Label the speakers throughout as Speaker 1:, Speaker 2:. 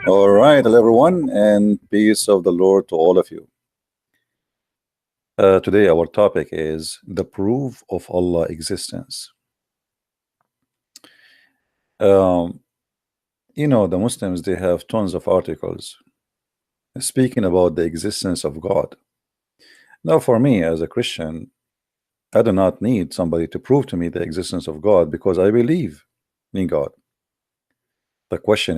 Speaker 1: All right, hello everyone, and peace of the Lord to all of you. Today, our topic is the proof of Allah existence. Um, the Muslims they have tons of articles speaking about the existence of God. Now, for me as a Christian, I do not need somebody to prove to me the existence of God because I believe in God. The question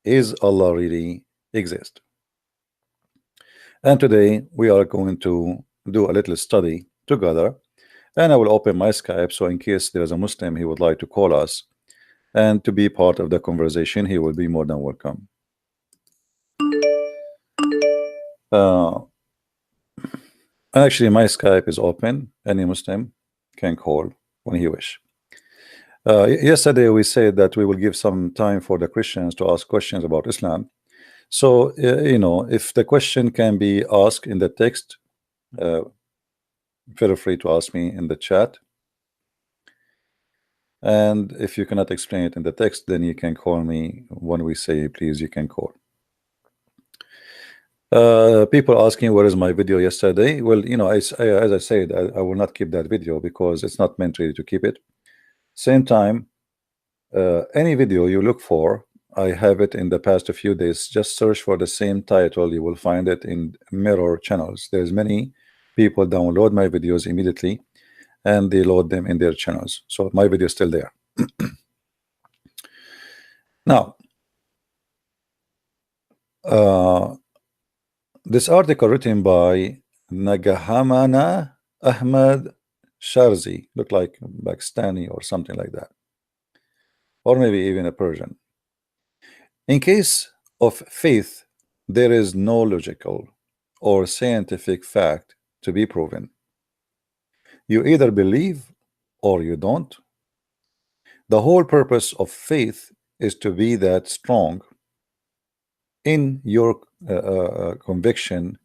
Speaker 1: is Allah really exist? And today we are going to do a little study together, and I will open my Skype so in case there is a Muslim he would like to call us and to be part of the conversation, he will be more than welcome. Uh, Actually, my Skype is open. Any Muslim can call when he wish. Yesterday we said that we will give some time for the Christians to ask questions about Islam. So if the question can be asked in the text, uh, feel free to ask me in the chat. And if you cannot explain it in the text, then you can call me when we say please. You can call. People asking where is my video yesterday. Well, as I said, I will not keep that video because it's not meant really to keep it. Same time, any video you look for, I have it in the past a few days. Just search for the same title, you will find it in mirror channels. There's many people download my videos immediately and they load them in their channels, so my video is still there. Now, this article written by Nagahamana Ahmad Sharzi, look like Pakistani or something like that, or maybe even a Persian. In case of faith, there is no logical or scientific fact to be proven. You either believe or you don't. The whole purpose of faith is to be that strong in your conviction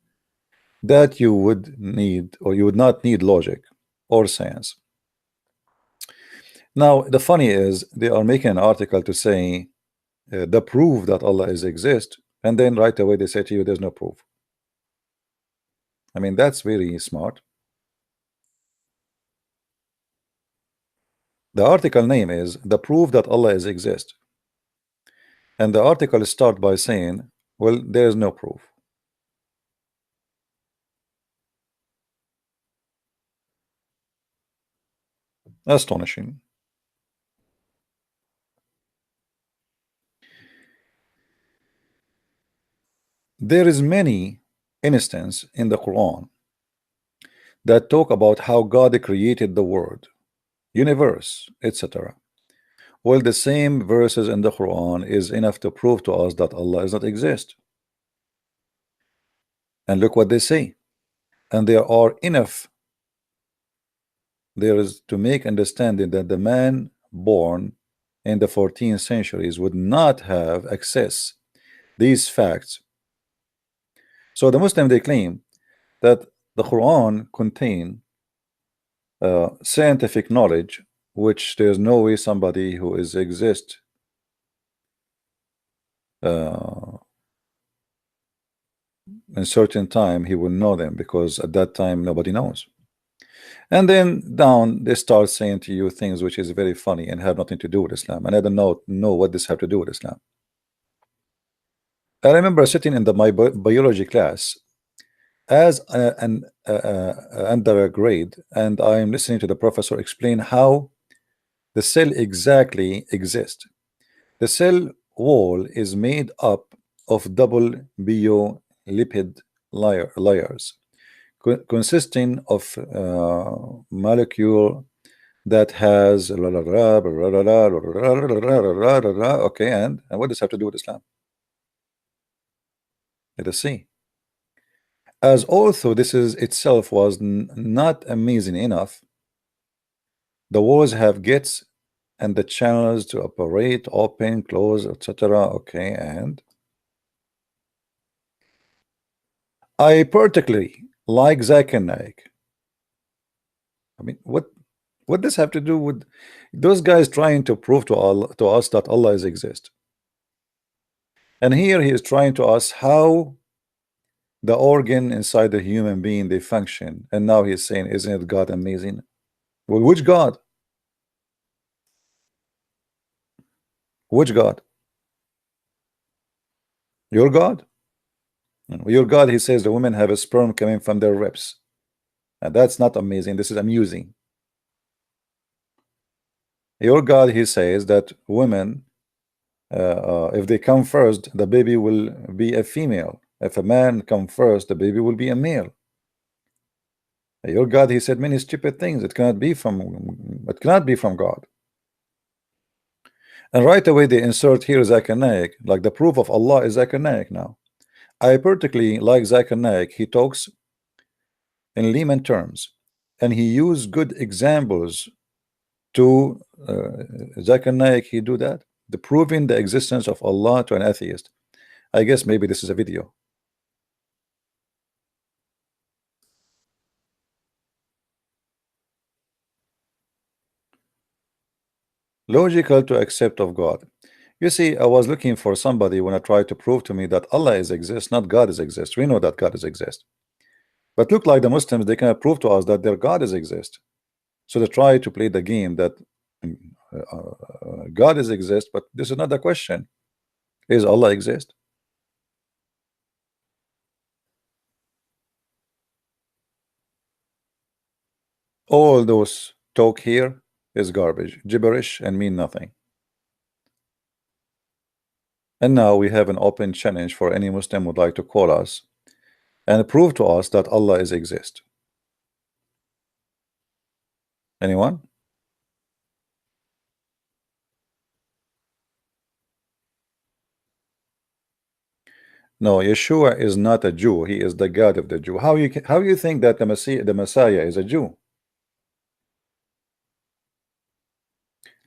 Speaker 1: that you would need or you would not need logic or science. Now, the funny is they are making an article to say the proof that Allah is exist, and then right away they say to you there's no proof. I mean, that's very smart. The article name is the proof that Allah is exist, and the article start by saying, well, there is no proof. Astonishing. There is many instances in the Quran that talk about how God created the world, universe, etc. Well, the same verses in the Quran is enough to prove to us that Allah does not exist. And look what they say. And there are enough there is to make understanding that the man born in the 14th centuries would not have access these facts. So the Muslim they claim that the Quran contain scientific knowledge which there's no way somebody who is exist in certain time he will know them, because at that time nobody knows. And then down they start saying to you things which is very funny and have nothing to do with Islam, and I don't know what this have to do with Islam. I remember sitting in my biology class as an undergrad, and I'm listening to the professor explain how the cell exactly exists. The cell wall is made up of double biolipid layers consisting of molecule that has okay, and what does this have to do with Islam? Let us see. As although this is itself was not amazing enough, the walls have gates and the channels to operate, open, close, etc. Okay, and I particularly like Zakir Naik. I mean, what does have to do with those guys trying to prove to us that Allah is exist? And here he is trying to ask how the organ inside the human being they function, and now he's saying, isn't it God amazing? Well, which God? Which God? Your God? Your God, he says the women have a sperm coming from their ribs. And that's not amazing, this is amusing. Your God, he says that women, if they come first, the baby will be a female. If a man come first, the baby will be a male. Your God, he said many stupid things. It cannot be from God. And right away they insert here Zakir Naik, like the proof of Allah is Zakir Naik now. I particularly like Zakir Naik. He talks in layman terms, and he used good examples to Zakir Naik. He do that, the proving the existence of Allah to an atheist. I guess maybe this is a video. Logical to accept of God. You see, I was looking for somebody when I tried to prove to me that Allah is exist, not God is exist. We know that God is exist, but look like the Muslims, they cannot prove to us that their God is exist. So they try to play the game that God is exist, but this is not the question. Is Allah exist? All those talk here is garbage, gibberish, and mean nothing. And now we have an open challenge for any Muslim who would like to call us and prove to us that Allah is exist. Anyone? No, Yeshua is not a Jew. He is the God of the Jew. How you think that the Messiah is a Jew?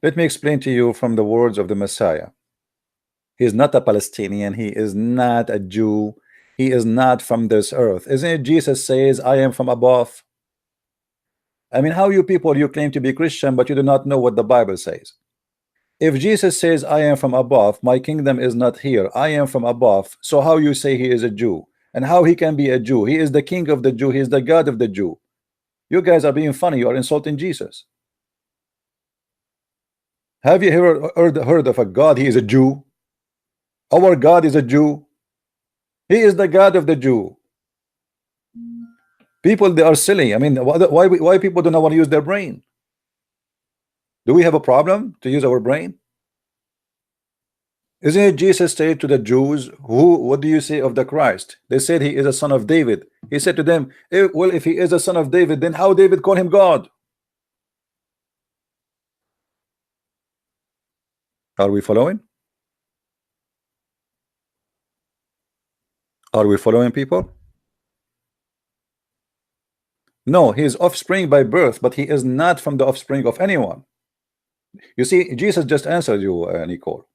Speaker 1: Let me explain to you from the words of the Messiah. He is not a Palestinian. He is not a Jew. He is not from this earth. Isn't it Jesus says, I am from above? I mean, how you people, you claim to be Christian, but you do not know what the Bible says. If Jesus says, I am from above, my kingdom is not here, I am from above, so how you say he is a Jew? And how he can be a Jew? He is the king of the Jew. He is the God of the Jew. You guys are being funny. You are insulting Jesus. Have you ever heard of a God? He is a Jew. Our God is a Jew. He is the God of the Jew. People, they are silly. I mean, why people do not want to use their brain? Do we have a problem to use our brain? Isn't it Jesus said to the Jews, what do you say of the Christ? They said he is a son of David. He said to them, well, if he is a son of David, then how David call him God? Are we following? Are we following, people? No, he is offspring by birth, but he is not from the offspring of anyone. You see, Jesus just answered you, Nicole.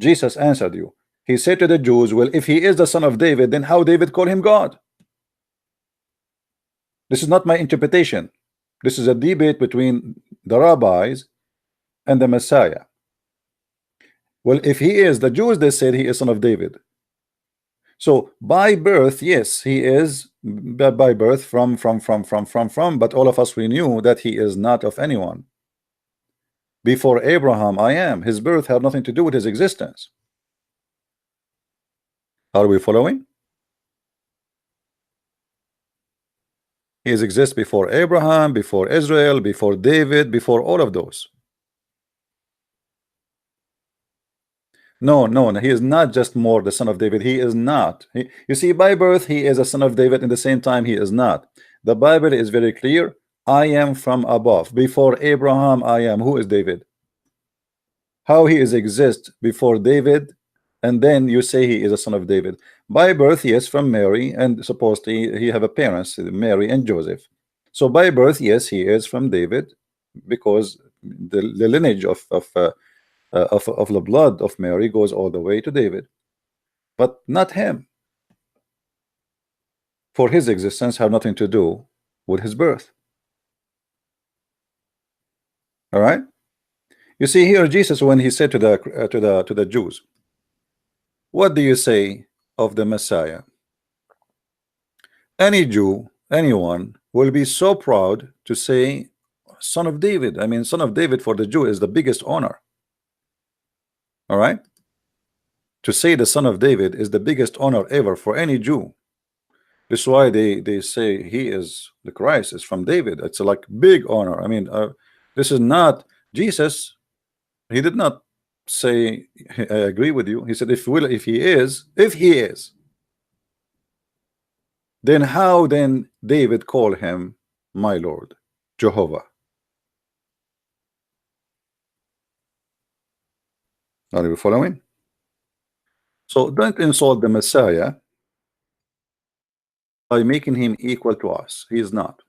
Speaker 1: Jesus answered you. He said to the Jews, well, if he is the son of David, then how David call him God? This is not my interpretation. This is a debate between the rabbis and the Messiah. Well, if he is, the Jews, they said he is son of David. So by birth, yes, he is by birth from, but all of us, we knew that he is not of anyone. Before Abraham, I am. His birth had nothing to do with his existence. Are we following? He exists before Abraham, before Israel, before David, before all of those. No, he is not just more the son of David. He is not. You see, by birth, he is a son of David. In the same time, he is not. The Bible is very clear. I am from above. Before Abraham, I am. Who is David? How he is exist before David, and then you say he is a son of David. By birth, yes, from Mary, and supposedly he have a parents, Mary and Joseph. So by birth, yes, he is from David, because the lineage of the blood of Mary goes all the way to David, but not him. For his existence have nothing to do with his birth. All right. You see here Jesus, when he said to the Jews, What do you say of the Messiah? Any Jew, anyone will be so proud to say son of David. I mean, son of David for the Jew is the biggest honor. All right, to say the son of David is the biggest honor ever for any Jew. This is why they say he is the Christ is from David. It's a like big honor. I mean, this is not Jesus. He did not say I agree with you. He said if he is, then how then David call him my Lord, Jehovah? Are you following? So don't insult the Messiah by making him equal to us. He is not.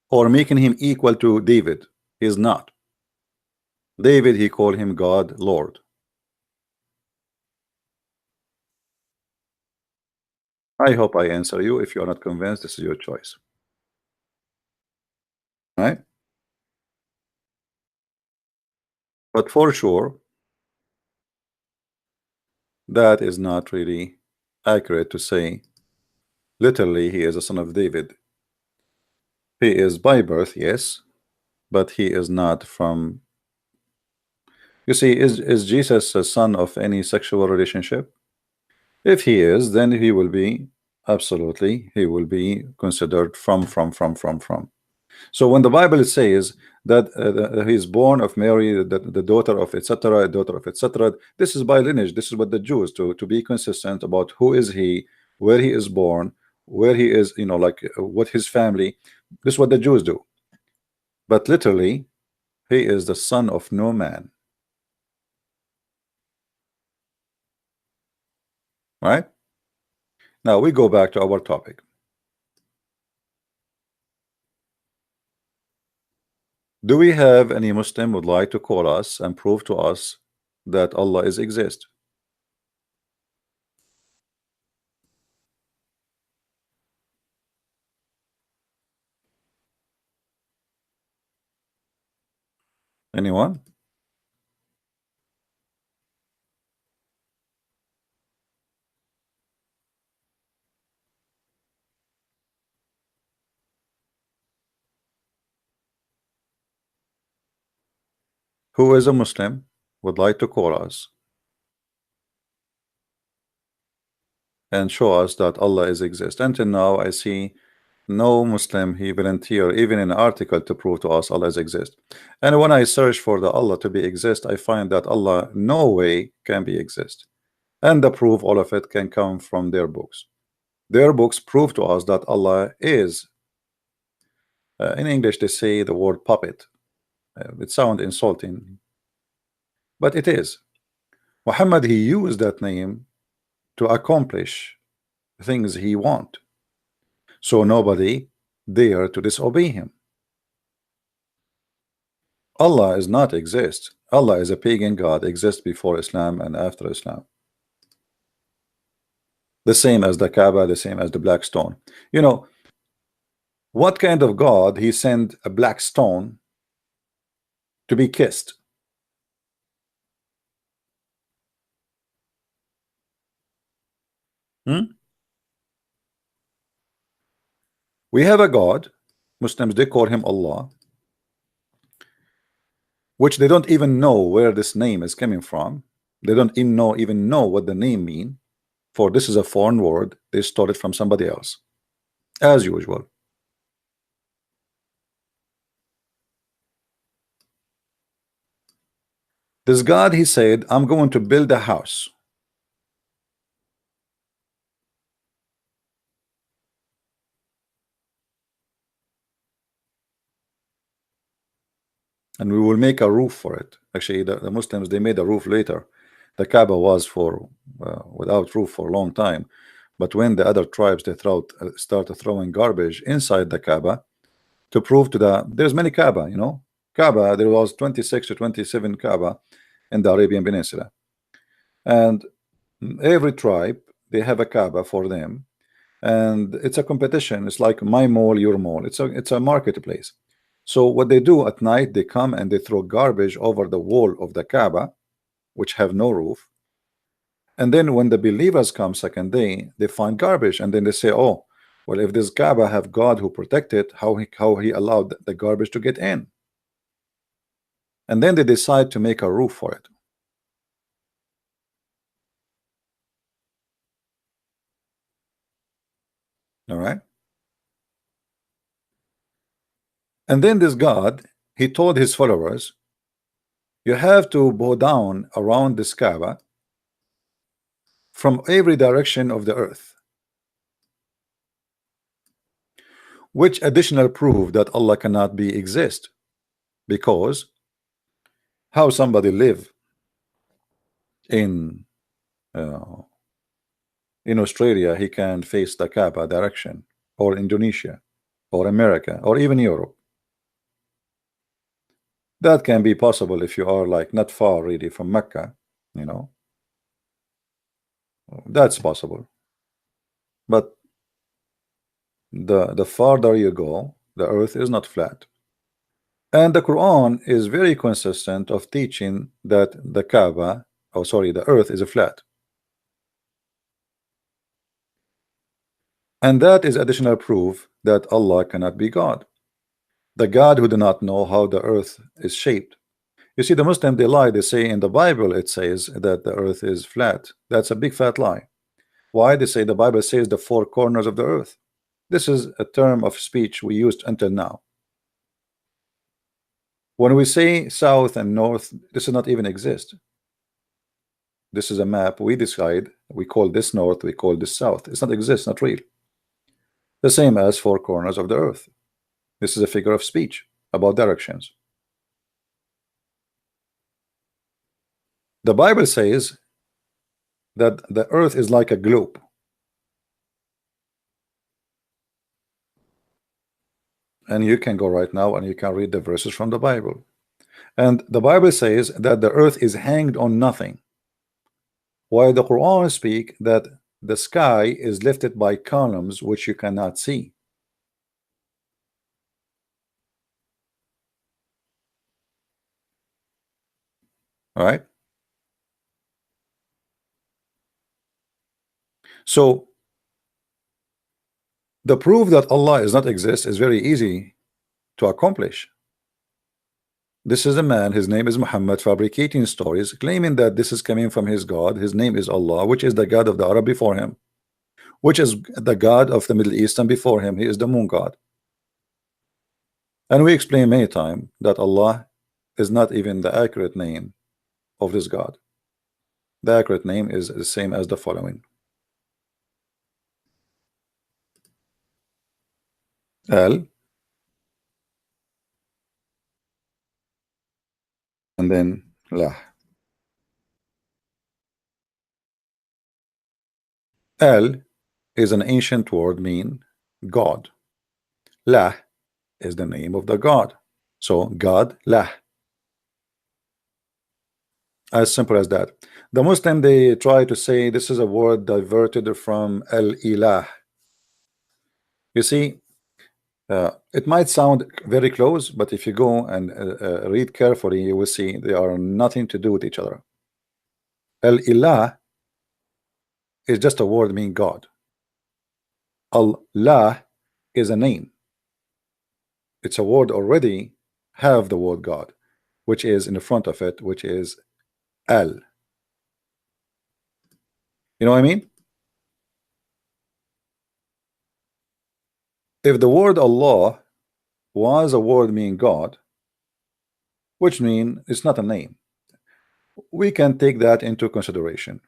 Speaker 1: Or making him equal to David. He is not. David, he called him God, Lord. I hope I answer you. If you are not convinced, this is your choice. Right? But for sure, that is not really accurate to say literally he is a son of David. He is by birth, yes, but he is not from. You see, is Jesus a son of any sexual relationship? If he is, then he will be absolutely, he will be considered from. So when the Bible says that he is born of Mary, the daughter of etc., daughter of etc., this is by lineage. This is what the Jews to be consistent about who is he, where he is born, where he is, you know, like what his family. This is what the Jews do. But literally, he is the son of no man. Right? Now we go back to our topic. Do we have any Muslim would like to call us and prove to us that Allah is exist? Anyone? Who is a Muslim would like to call us and show us that Allah is exist? Until now, I see no Muslim he volunteer even in an article to prove to us Allah exist. And when I search for the Allah to be exist, I find that Allah no way can be exist. And the proof, all of it can come from their books. Their books prove to us that Allah is. In English, they say the word puppet. It sounds insulting, but it is. Muhammad, he used that name to accomplish things he want. So nobody dare to disobey him. Allah is not exist. Allah is a pagan god, exists before Islam and after Islam. The same as the Kaaba, the same as the black stone. You know, what kind of God he sent a black stone to be kissed? We have a God, Muslims, they call him Allah, which they don't even know where this name is coming from. They don't even know what the name mean, for this is a foreign word. They stole it from somebody else, as usual. This God, he said, I'm going to build a house. And we will make a roof for it. Actually, the Muslims, they made a roof later. The Kaaba was for without roof for a long time. But when the other tribes they started throwing garbage inside the Kaaba to prove to there's many Kaaba, you know. Kaaba, there was 26 to 27 Kaaba in the Arabian Peninsula. And every tribe, they have a Kaaba for them. And it's a competition. It's like my mall, your mall. It's a marketplace. So what they do at night, they come and they throw garbage over the wall of the Kaaba, which have no roof, And then when the believers come second day, they find garbage, and then they say, oh, well, if this Kaaba have God who protect it, how he allowed the garbage to get in? And then they decide to make a roof for it. All right. And then this God, he told his followers, you have to bow down around this Kaaba from every direction of the earth. Which additional proof that Allah cannot be exist? Because how somebody live in uh, in Australia, he can face the Kaaba direction, or Indonesia, or America, or even Europe. That can be possible if you are like not far really from Mecca, you know. That's possible. But the farther you go, the earth is not flat. And the Quran is very consistent of teaching that the Kaaba, oh sorry, the earth is a flat. And that is additional proof that Allah cannot be God. The God who do not know how the earth is shaped. You see, the Muslim, they lie. They say in the Bible it says that the earth is flat. That's a big fat lie. Why? They say the Bible says the four corners of the earth. This is a term of speech we used until now. When we say south and north, this does not even exist. This is a map we decide. We call this north, we call this south. It's not exist, not real. The same as four corners of the earth. This is a figure of speech about directions. The Bible says that the earth is like a globe. And you can go right now and you can read the verses from the Bible. And the Bible says that the earth is hanged on nothing, while the Quran speak that the sky is lifted by columns which you cannot see. All right. So the proof that Allah does not exist is very easy to accomplish. This is a man, his name is Muhammad, fabricating stories, claiming that this is coming from his God. His name is Allah, which is the God of the Arab before him, which is the God of the Middle East, and before him, he is the moon God. And we explain many times that Allah is not even the accurate name of this God. The accurate name is the same as the following: Al, and then Lah. Al is an ancient word mean God. Lah is the name of the God. So God, Lah. As simple as that. The Muslim, they try to say this is a word diverted from Al-Ilah. You see, it might sound very close, but if you go and read carefully, you will see they are nothing to do with each other. Al-Ilah is just a word meaning God. Allah is a name. It's a word already have the word God, which is in the front of it, which is Al. You know what I mean? If the word Allah was a word meaning God, which means it's not a name, we can take that into consideration.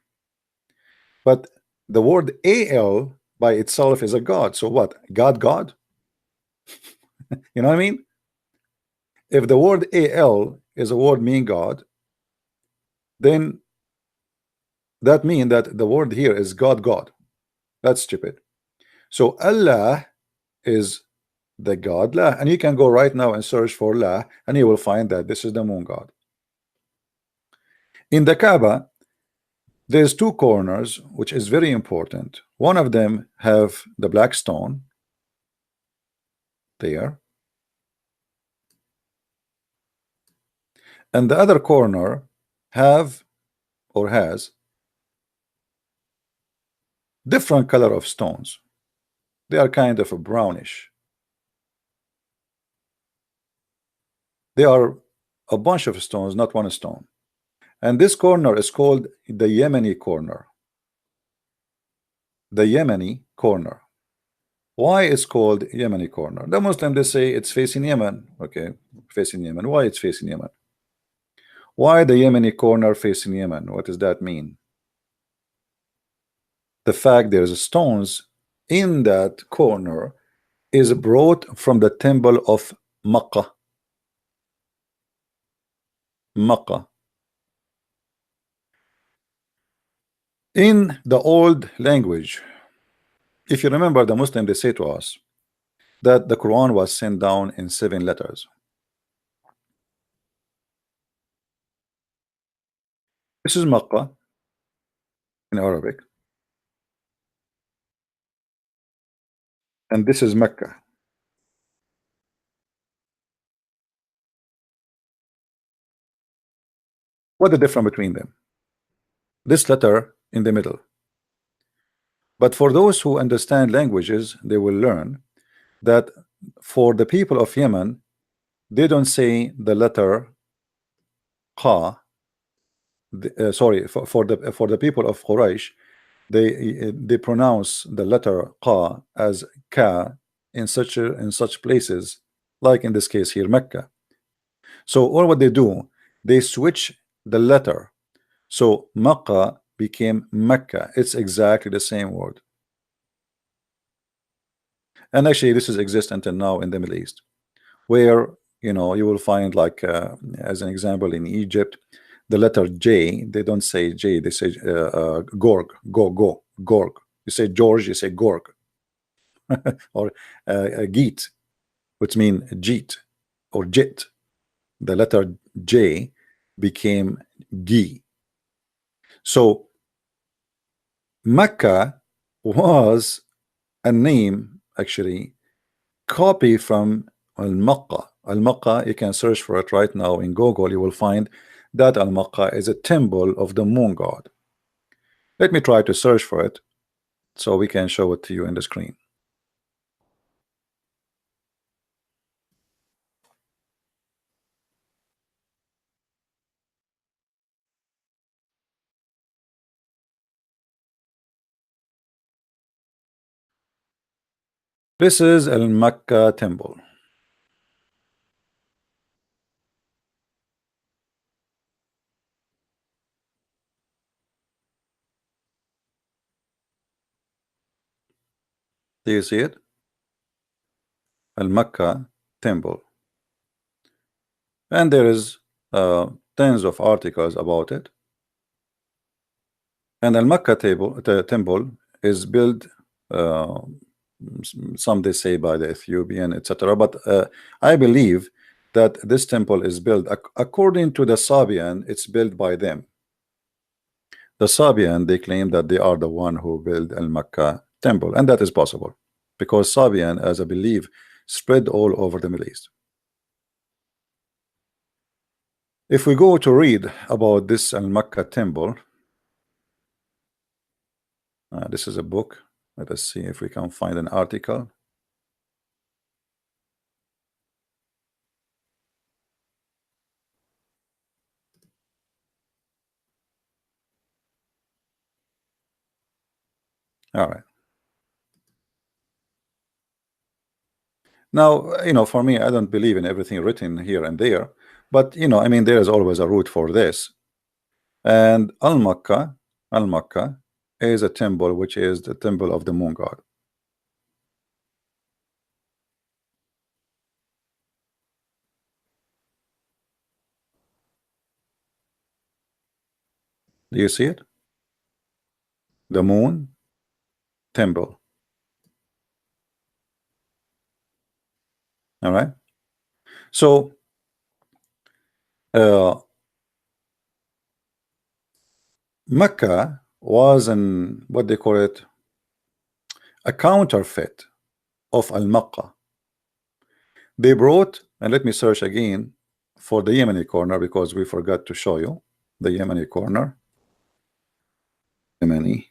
Speaker 1: But the word Al by itself is a God. So what? God? You know what I mean? If the word Al is a word meaning God, then that means that the word here is God. That's stupid. So Allah is the God La, and you can go right now and search for La, and you will find that this is the moon God. In the Kaaba, there's two corners, which is very important. One of them have the black stone there, and the other corner have or has different color of stones. They are kind of a brownish. They are a bunch of stones, not one stone. And this corner is called the Yemeni corner. The Yemeni corner. Why it's called Yemeni corner? The Muslim, they say it's facing Yemen. Okay, facing Yemen. Why it's facing Yemen? Why the Yemeni corner facing Yemen? What does that mean? The fact there's stones in that corner is brought from the temple of Makkah. Makkah. In the old language, if you remember, the Muslim, they say to us that the Quran was sent down in 7 letters. This is Makkah in Arabic, and this is Mecca. What the difference between them? This letter in the middle. But for those who understand languages, they will learn that for the people of Yemen, they don't say the letter Qa. Sorry, for the people of Quraysh, they pronounce the letter Qa as Ka in such places, like in this case here, Mecca. So all what they do, they switch the letter. So Makkah became Mecca. It's exactly the same word. And actually, this is exist until now in the Middle East, where you will find, like as an example, in Egypt, the letter J, they don't say J, they say Gorg, Gorg. You say George, you say Gorg, or Geet, which means Jeet or Jit. The letter J became G. So Mecca was a name, actually, copy from Al-Makkah. Al-Makkah, you can search for it right now in Google. You will find that Al-Makkah is a temple of the moon god. Let me try to search for it so we can show it to you in the screen. This is Al-Makkah temple. Do you see it? Al-Makkah temple. And there is tons of articles about it. And Al-Makkah temple is built, some they say by the Ethiopian, etc. But I believe that this temple is built according to the Sabian. It's built by them. The Sabian, they claim that they are the one who built Al-Makkah temple, and that is possible because Sabian, as I believe, spread all over the Middle East. If we go to read about this Al-Makkah temple, this is a book. Let us see if we can find an article. All right. Now, for me, I don't believe in everything written here and there, but I mean, there is always a root for this. And Al-Makkah is a temple, which is the temple of the moon god. Do you see it? The moon temple. All right. So Mecca was what they call it, a counterfeit of Al-Makkah. They brought, and let me search again for the Yemeni corner because we forgot to show you the Yemeni corner. Yemeni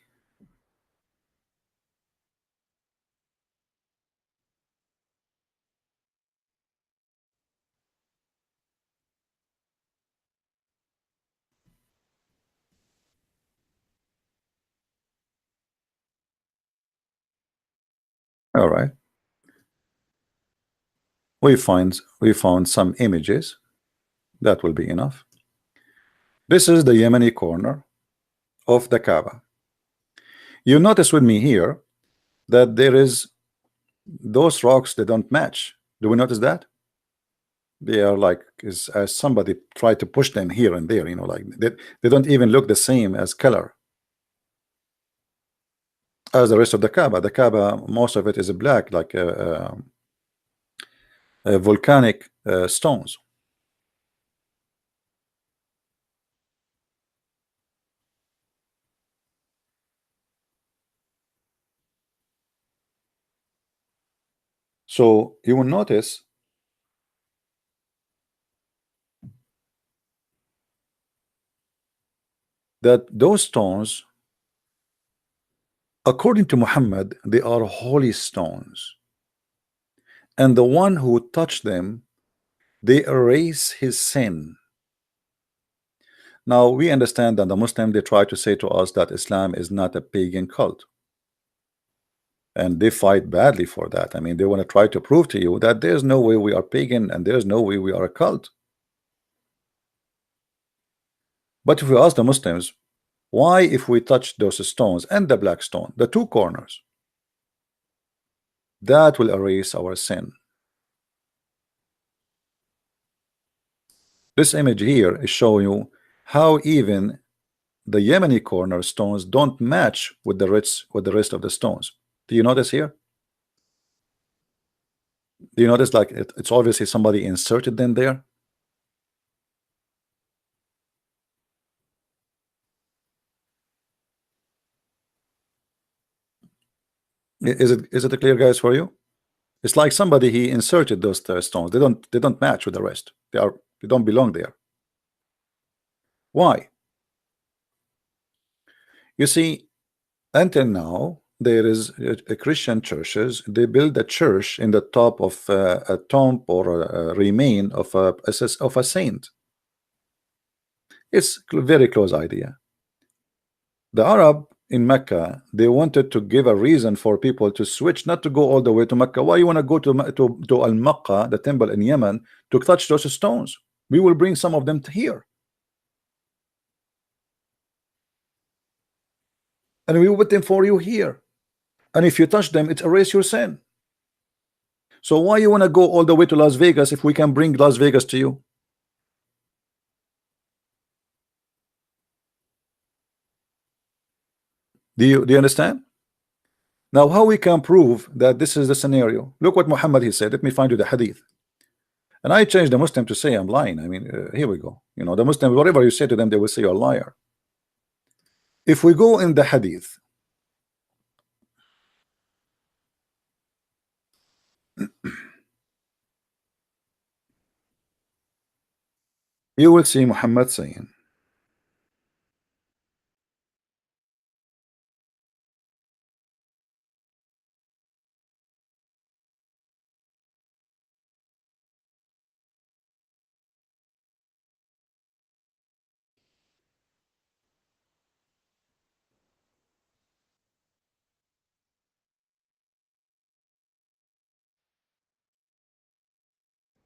Speaker 1: All right. We found some images. That will be enough. This is the Yemeni corner of the Kaaba. You notice with me here that there is those rocks, they don't match. Do we notice that? They are like as somebody tried to push them here and there, like they don't even look the same as color as the rest of the Kaaba. The Kaaba, most of it is black, like volcanic stones. So you will notice that those stones, according to Muhammad, they are holy stones, and the one who touched them, they erase his sin. Now we understand that the Muslim, they try to say to us that Islam is not a pagan cult, and they fight badly for that. I mean, they want to try to prove to you that there's no way we are pagan and there's no way we are a cult. But if we ask the Muslims, why, if we touch those stones and the black stone, the two corners, that will erase our sin? This image here is showing you how even the Yemeni corner stones don't match with the rest of the stones. Do you notice here? Do you notice like it's obviously somebody inserted them there? Is it clear, guys, for you? It's like somebody he inserted those stones. They don't match with the rest. They don't belong there. Why? You see, until now there is a Christian churches. They build a church in the top of a tomb or a remain of a saint. It's very close idea. The Arab in Mecca, they wanted to give a reason for people to switch, not to go all the way to Mecca. Why you want to go to Al-Maqqa, the temple in Yemen, to touch those stones? We will bring some of them to here, and we will put them for you here. And if you touch them, it erase your sin. So why you want to go all the way to Las Vegas if we can bring Las Vegas to you? Do you understand? Now, how we can prove that this is the scenario? Look what Muhammad he said. Let me find you the hadith. And I changed the Muslim to say I'm lying. I mean, here we go. The Muslim, whatever you say to them, they will say you're a liar. If we go in the hadith, you will see Muhammad saying,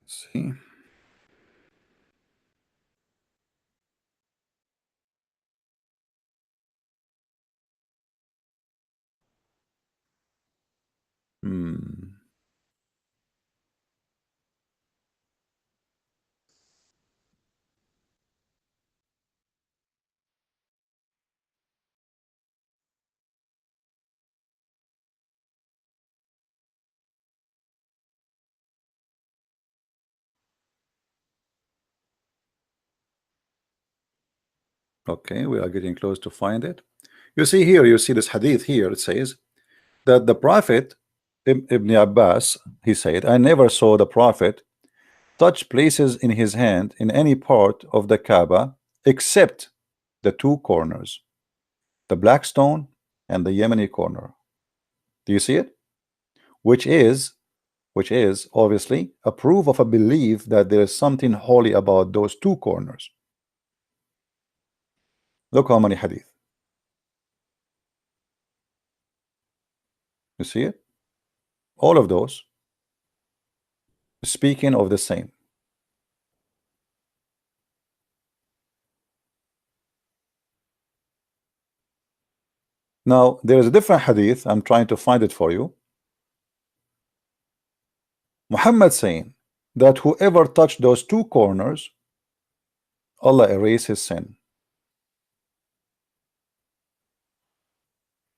Speaker 1: see, hmm. Okay, we are getting close to find it. You see here, you see this hadith here. It says that the Prophet Ibn Abbas, he said, I never saw the Prophet touch places in his hand in any part of the Kaaba except the two corners, the black stone and the Yemeni corner. Do you see it? Which is obviously a proof of a belief that there is something holy about those two corners. Look how many hadith. You see it? All of those speaking of the same. Now there is a different hadith. I'm trying to find it for you. Muhammad saying that whoever touched those two corners, Allah erase his sin.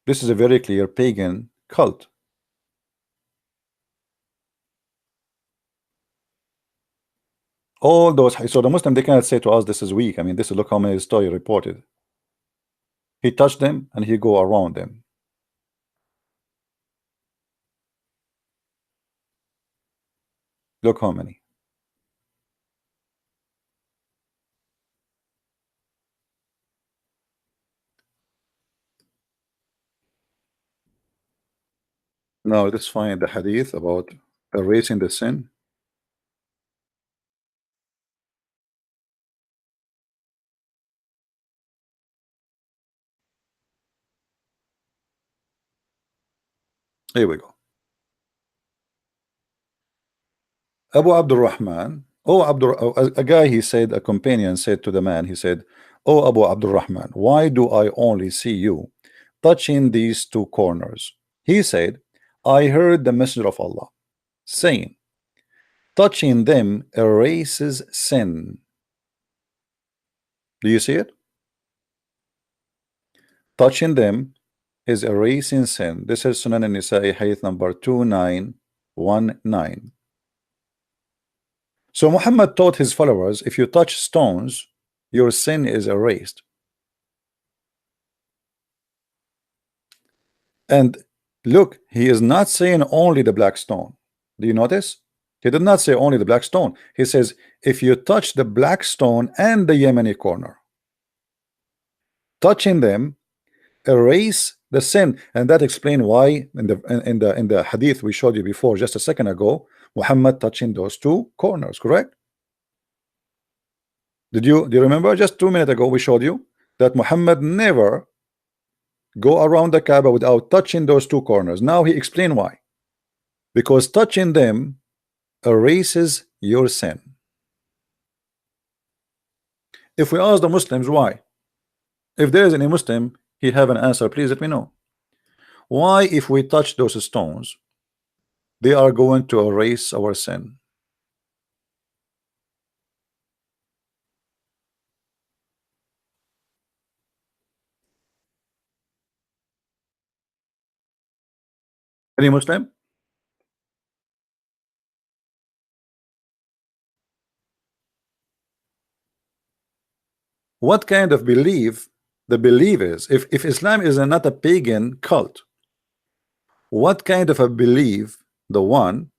Speaker 1: This is a very clear pagan cult. All those, so the Muslim, they cannot say to us this is weak. I mean, this is, look how many story reported. He touched them and he go around them. Look how many. Now let's find the hadith about erasing the sin. Here we go. Abu Abdul Rahman. Oh, a guy, he said, a companion said to the man, he said, "Oh, Abu Abdul Rahman, why do I only see you touching these two corners?" He said, "I heard the Messenger of Allah saying, touching them erases sin." Do you see it? Touching them is erasing sin. This is Sunan an-Nisa'i, hadith number 2919. So Muhammad taught his followers, if you touch stones, your sin is erased. And look, he is not saying only the black stone. Do you notice? He did not say only the black stone. He says, if you touch the black stone and the Yemeni corner, touching them erase the sin. And that explains why in the hadith we showed you before just a second ago, Muhammad touching those two corners, correct? Do you remember just 2 minutes ago we showed you that Muhammad never go around the Kaaba without touching those two corners. Now he explained why. Because touching them erases your sin. If we ask the Muslims why, if there is any Muslim he have an answer, please let me know. Why, if we touch those stones, they are going to erase our sin? Any Muslim? What kind of belief the belief is? If Islam is not a pagan cult, what kind of a belief the one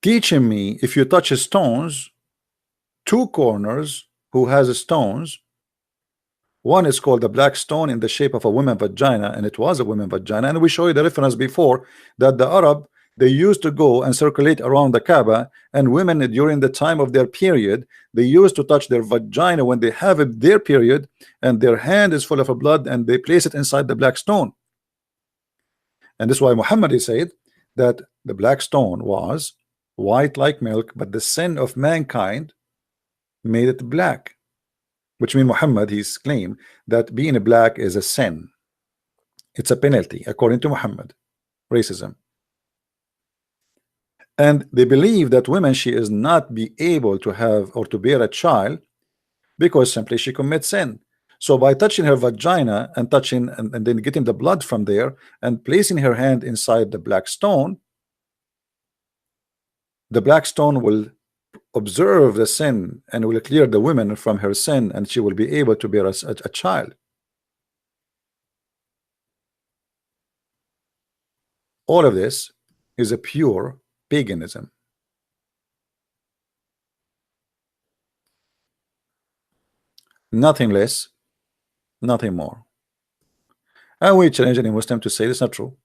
Speaker 1: teaching me if you touch stones, two corners who has stones, one is called the black stone in the shape of a woman vagina, and it was a woman vagina, and we show you the reference before that the Arab, they used to go and circulate around the Kaaba, and women during the time of their period, they used to touch their vagina when they have their period, and their hand is full of blood, and they place it inside the black stone. And this is why Muhammad said that the black stone was white like milk, but the sin of mankind made it black, which means Muhammad, he's claimed that being black is a sin. It's a penalty according to Muhammad, racism. And they believe that women, she is not be able to have or to bear a child because simply she commits sin. So by touching her vagina and touching and then getting the blood from there and placing her hand inside the black stone will observe the sin and will clear the woman from her sin, and she will be able to bear a child. All of this is a pure paganism. Nothing less, nothing more. And we challenge any Muslim to say it's not true.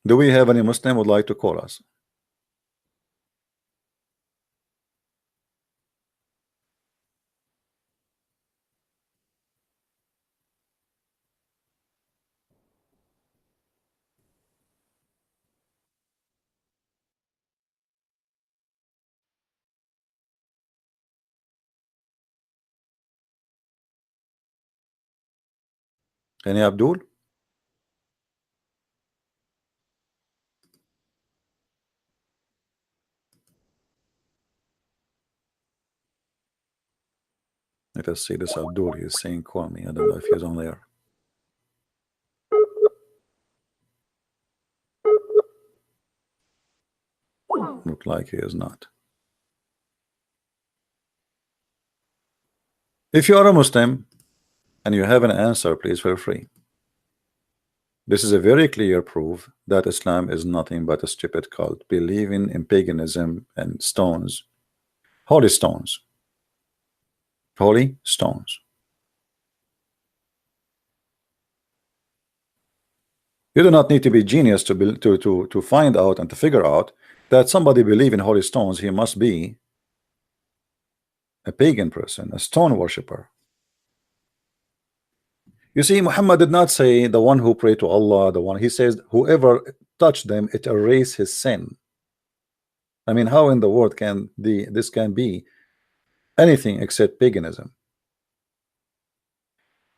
Speaker 1: Do we have any Muslim would like to call us? Any Abdul? Let us see this Abdul. He's saying call me. I don't know if he's on there. Look like he is not. If you are a Muslim and you have an answer, please feel free. This is a very clear proof that Islam is nothing but a stupid cult, believing in paganism and stones, holy stones, holy stones. You do not need to be genius to find out and to figure out that somebody believe in holy stones. He must be a pagan person, a stone worshipper. You see, Muhammad did not say the one who prayed to Allah, the one. He says whoever touched them, it erased his sin. I mean, how in the world can this can be anything except paganism?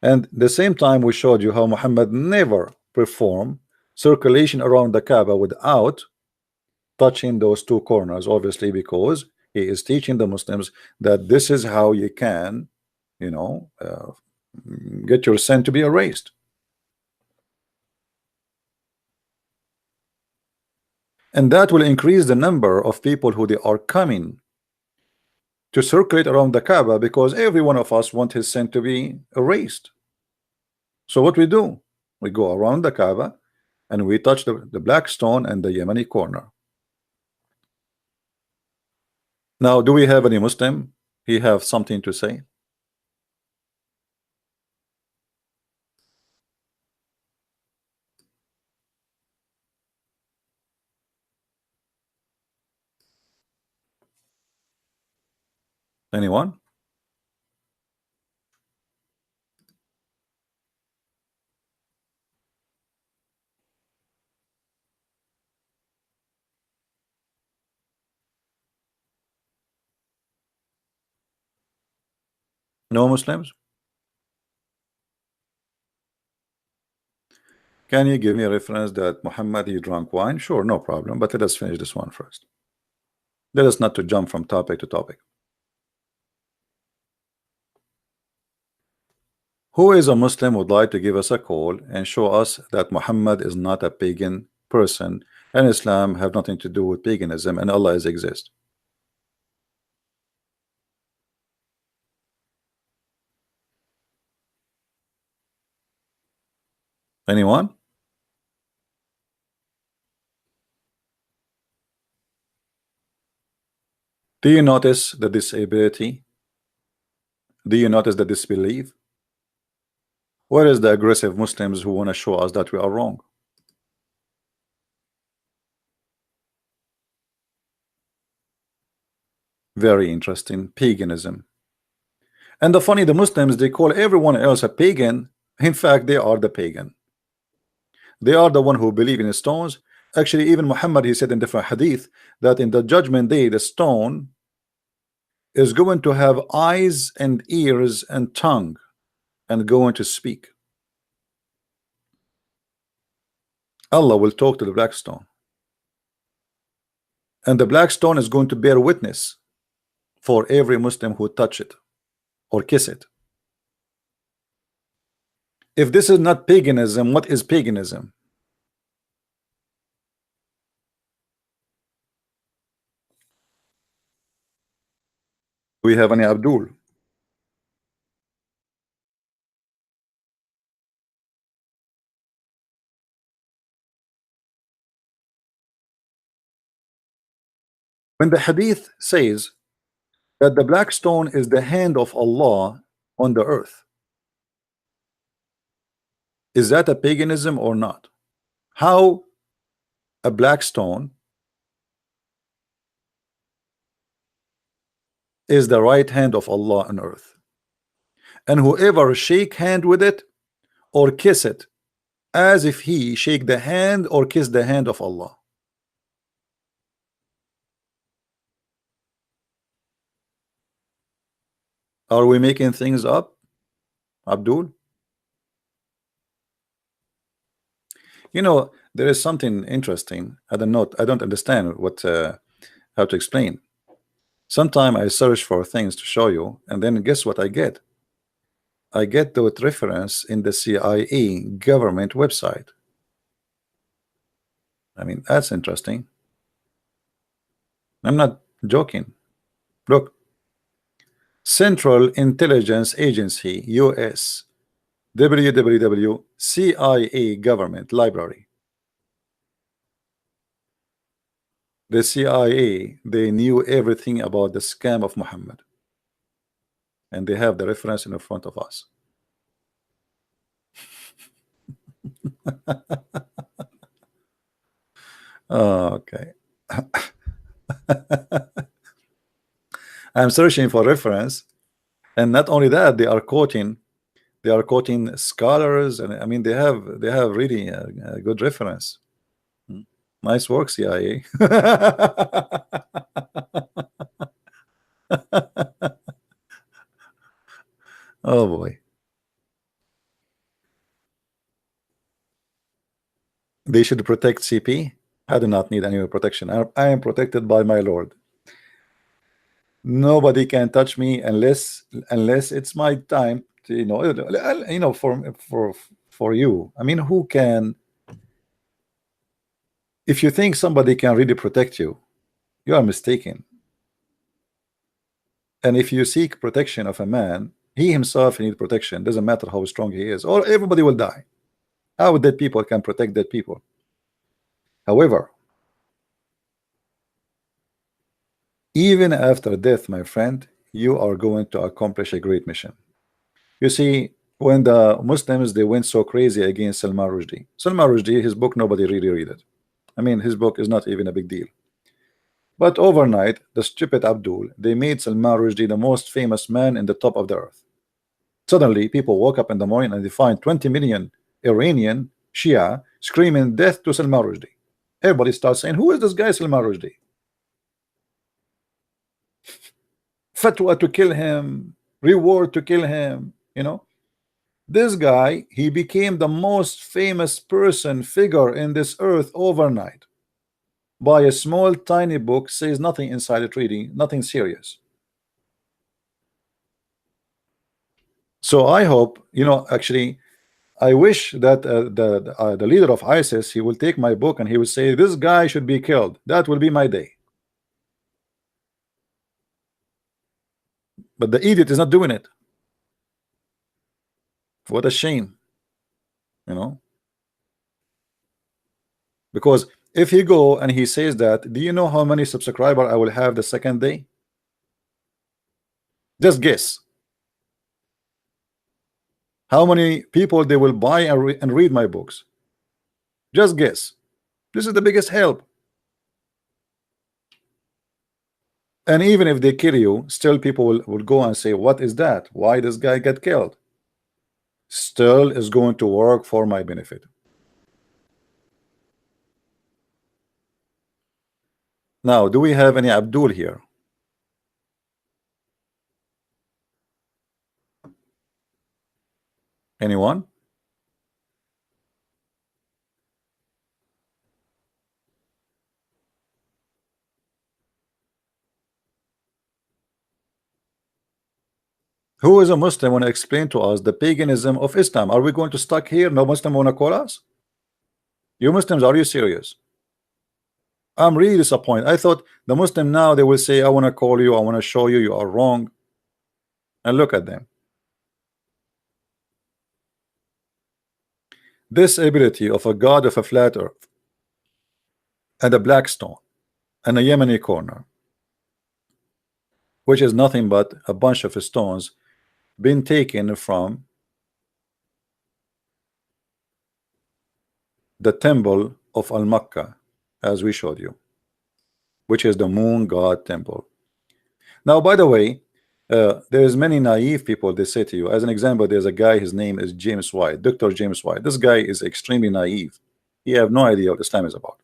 Speaker 1: And the same time we showed you how Muhammad never performed circulation around the Kaaba without touching those two corners, obviously because he is teaching the Muslims that this is how you can, you know, get your sin to be erased. And that will increase the number of people who they are coming to circulate around the Kaaba, because every one of us want his sin to be erased. So what we do, we go around the Kaaba and we touch the black stone and the Yemeni corner. Now, do we have any Muslim? He have something to say? Anyone? No Muslims? Can you give me a reference that Muhammad he drank wine? Sure, no problem. But let us finish this one first. Let us not to jump from topic to topic. Who is a Muslim would like to give us a call and show us that Muhammad is not a pagan person and Islam have nothing to do with paganism and Allah is exist? Anyone? Do you notice the disability? Do you notice the disbelief? Where is the aggressive Muslims who want to show us that we are wrong? Very interesting. Paganism. And the funny, the Muslims, they call everyone else a pagan. In fact, they are the pagan. They are the one who believe in stones. Actually, even Muhammad, he said in different hadith that in the judgment day, the stone is going to have eyes and ears and tongue and going to speak. Allah will talk to the black stone, and the black stone is going to bear witness for every Muslim who touch it or kiss it. If this is not paganism, what is paganism? We have any Abdul? When the hadith says that the black stone is the hand of Allah on the earth, is that a paganism or not? How a black stone is the right hand of Allah on earth, and whoever shake hand with it or kiss it as if he shake the hand or kiss the hand of Allah? Are we making things up, Abdul? You know, there is something interesting. I don't understand what how to explain. Sometimes I search for things to show you, and then guess what I get? I get the reference in the CIA government website. I mean, that's interesting. I'm not joking. Look, Central Intelligence Agency, US, www CIA government library. The CIA, they knew everything about the scam of Muhammad, and they have the reference in front of us. Oh, okay. I'm searching for reference, and not only that, they are quoting scholars, and I mean they have really a good reference. Nice work, CIA. Oh boy. They should protect CP. I do not need any protection. I am protected by my Lord. Nobody can touch me unless it's my time to, for you. I mean, who can? If you think somebody can really protect you, you are mistaken. And if you seek protection of a man, he himself needs protection. Doesn't matter how strong he is, or everybody will die. How dead people can protect dead people? However, even after death, my friend, you are going to accomplish a great mission. You see, when the Muslims they went so crazy against Salman Rushdie, his book nobody really read it. I mean, his book is not even a big deal. But overnight, the stupid Abdul, they made Salman Rushdie the most famous man in the top of the earth. Suddenly, people woke up in the morning and they find 20 million Iranian Shia screaming death to Salman Rushdie. Everybody starts saying, who is this guy Salman Rushdie? Fatwa to kill him, reward to kill him, This guy, he became the most famous figure in this earth overnight. By a small tiny book, says nothing inside it really, nothing serious. So I hope, actually, I wish that the leader of ISIS, he will take my book and he will say, this guy should be killed. That will be my day. But the idiot is not doing it. What a shame, Because if he go and he says that, do you know how many subscribers I will have the second day? Just guess. How many people they will buy and read my books? Just guess. This is the biggest help. And even if they kill you, still people will go and say, what is that? Why this guy get killed? Still is going to work for my benefit. Now, do we have any Abdul here? Anyone? Who is a Muslim want to explain to us the paganism of Islam? Are we going to stuck here? No Muslim want to call us? You Muslims, are you serious? I'm really disappointed. I thought the Muslim now they will say, I want to call you, I want to show you you are wrong. And look at them. This ability of a god of a flat earth and a black stone and a Yemeni corner, which is nothing but a bunch of stones been taken from the temple of Al-Makkah, as we showed you, which is the moon god temple. Now, by the way, there's many naive people. They say to you, as an example, there's a guy, his name is James White, Dr. James White. This guy is extremely naive. He have no idea what Islam is about.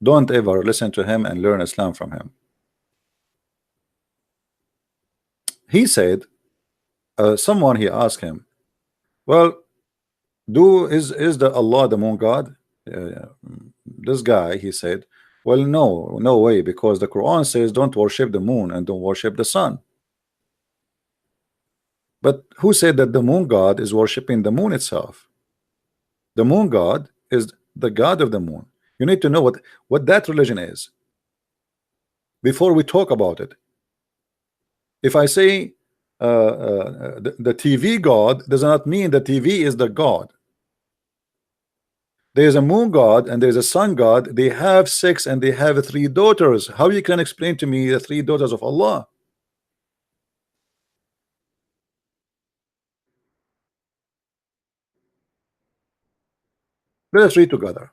Speaker 1: Don't ever listen to him and learn Islam from him. He said, someone he asked him, well, Is the Allah the moon god? This guy, he said, well, no way, because the Quran says don't worship the moon and don't worship the sun. But who said that the moon god is worshiping the moon itself? The moon god is the god of the moon. You need to know what that religion is before we talk about it. If I say the TV god, does not mean the TV is the god. There is a moon god and there is a sun god. They have sex and they have 3 daughters. How you can explain to me the 3 daughters of Allah? Let us read together.